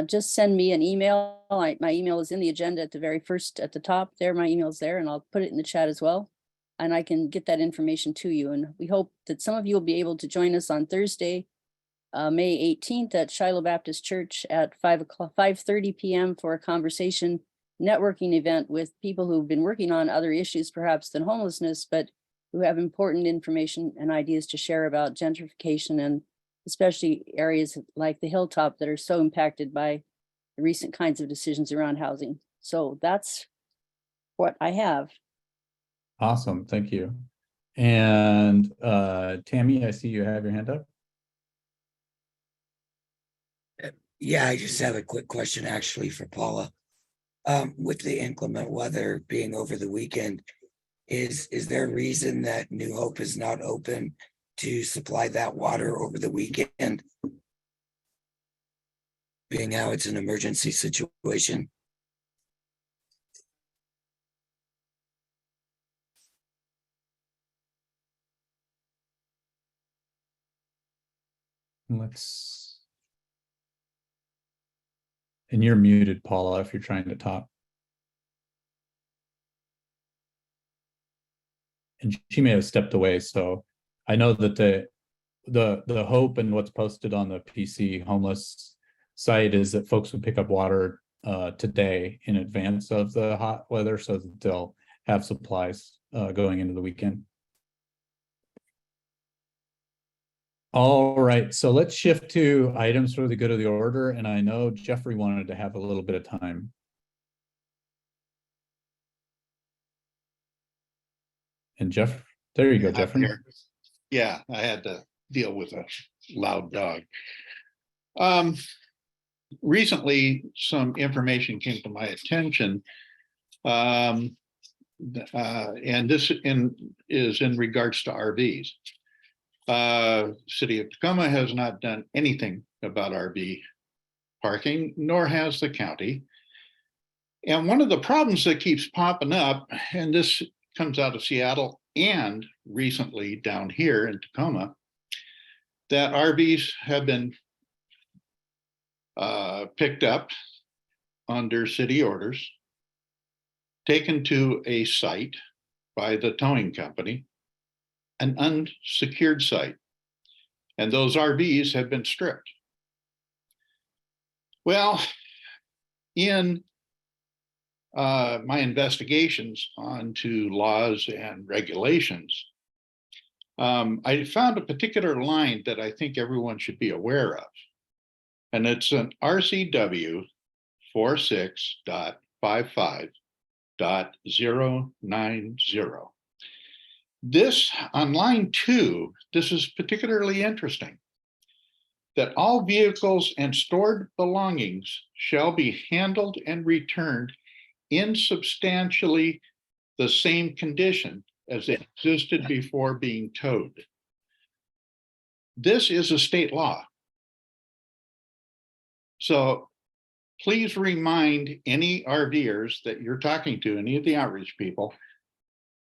just send me an email. My email is in the agenda at the very first, at the top there. My email's there, and I'll put it in the chat as well. And I can get that information to you. And we hope that some of you will be able to join us on Thursday, May 18th at Shiloh Baptist Church at 5:30 p.m. for a conversation networking event with people who've been working on other issues perhaps than homelessness, but who have important information and ideas to share about gentrification and especially areas like the Hilltop that are so impacted by the recent kinds of decisions around housing. So that's what I have. Awesome, thank you. And Tammy, I see you have your hand up. Yeah, I just have a quick question actually for Paula. With the inclement weather being over the weekend, is there a reason that New Hope is not open to supply that water over the weekend? Being how it's an emergency situation. And you're muted, Paula, if you're trying to talk. And she may have stepped away. So I know that the hope and what's posted on the PC homeless site is that folks would pick up water today in advance of the hot weather so that they'll have supplies going into the weekend. All right, so let's shift to items for the good of the order. And I know Jeffrey wanted to have a little bit of time. And Jeff, there you go, Jeffrey. Yeah, I had to deal with a loud dog. Recently, some information came to my attention. And this is in regards to RVs. City of Tacoma has not done anything about RV parking, nor has the county. And one of the problems that keeps popping up, and this comes out of Seattle and recently down here in Tacoma, that RVs have been picked up under city orders taken to a site by the towing company, an unsecured site, and those RVs have been stripped. Well, in my investigations onto laws and regulations, I found a particular line that I think everyone should be aware of. And it's an RCW 46.55.090. This, on line 2, this is particularly interesting. That all vehicles and stored belongings shall be handled and returned in substantially the same condition as it existed before being towed. This is a state law. So please remind any RVers that you're talking to, any of the outreach people,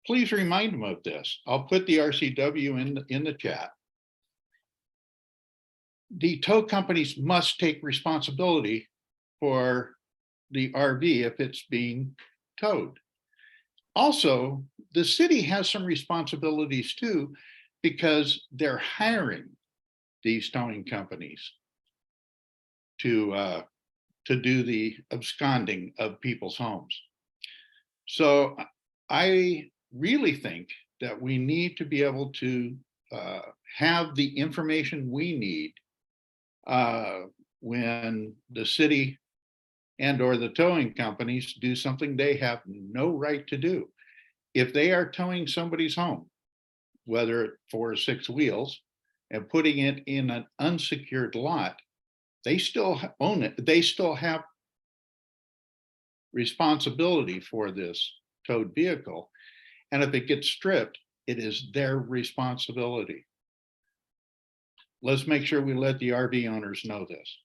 please remind them of this. I'll put the RCW in the chat. The tow companies must take responsibility for the RV if it's being towed. Also, the city has some responsibilities too, because they're hiring these towing companies to do the absconding of people's homes. So I really think that we need to be able to have the information we need when the city and or the towing companies do something they have no right to do. If they are towing somebody's home, whether 4 or 6 wheels, and putting it in an unsecured lot, they still own it. They still have responsibility for this towed vehicle. And if it gets stripped, it is their responsibility. Let's make sure we let the RV owners know this.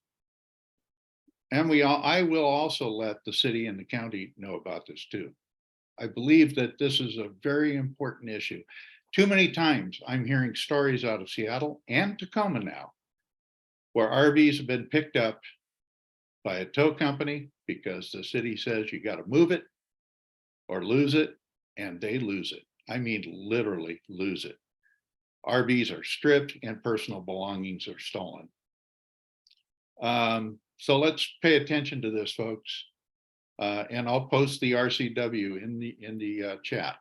And I will also let the city and the county know about this too. I believe that this is a very important issue. Too many times I'm hearing stories out of Seattle and Tacoma now, where RVs have been picked up by a tow company because the city says you got to move it or lose it, and they lose it. I mean, literally lose it. RVs are stripped and personal belongings are stolen. So let's pay attention to this, folks. And I'll post the RCW in the chat.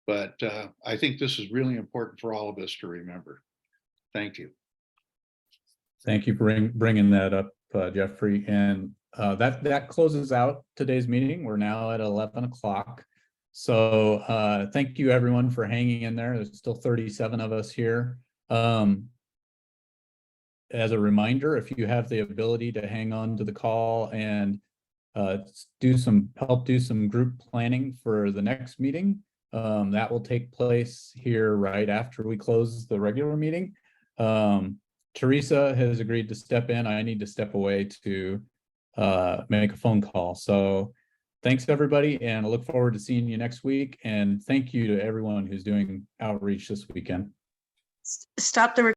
But I think this is really important for all of us to remember. Thank you. Thank you for bringing that up, Jeffrey. And that closes out today's meeting. We're now at 11 o'clock. So thank you everyone for hanging in there. There's still 37 of us here. As a reminder, if you have the ability to hang on to the call and help do some group planning for the next meeting, that will take place here right after we close the regular meeting. Teresa has agreed to step in. I need to step away to make a phone call. So thanks everybody, and I look forward to seeing you next week. And thank you to everyone who's doing outreach this weekend. Stop the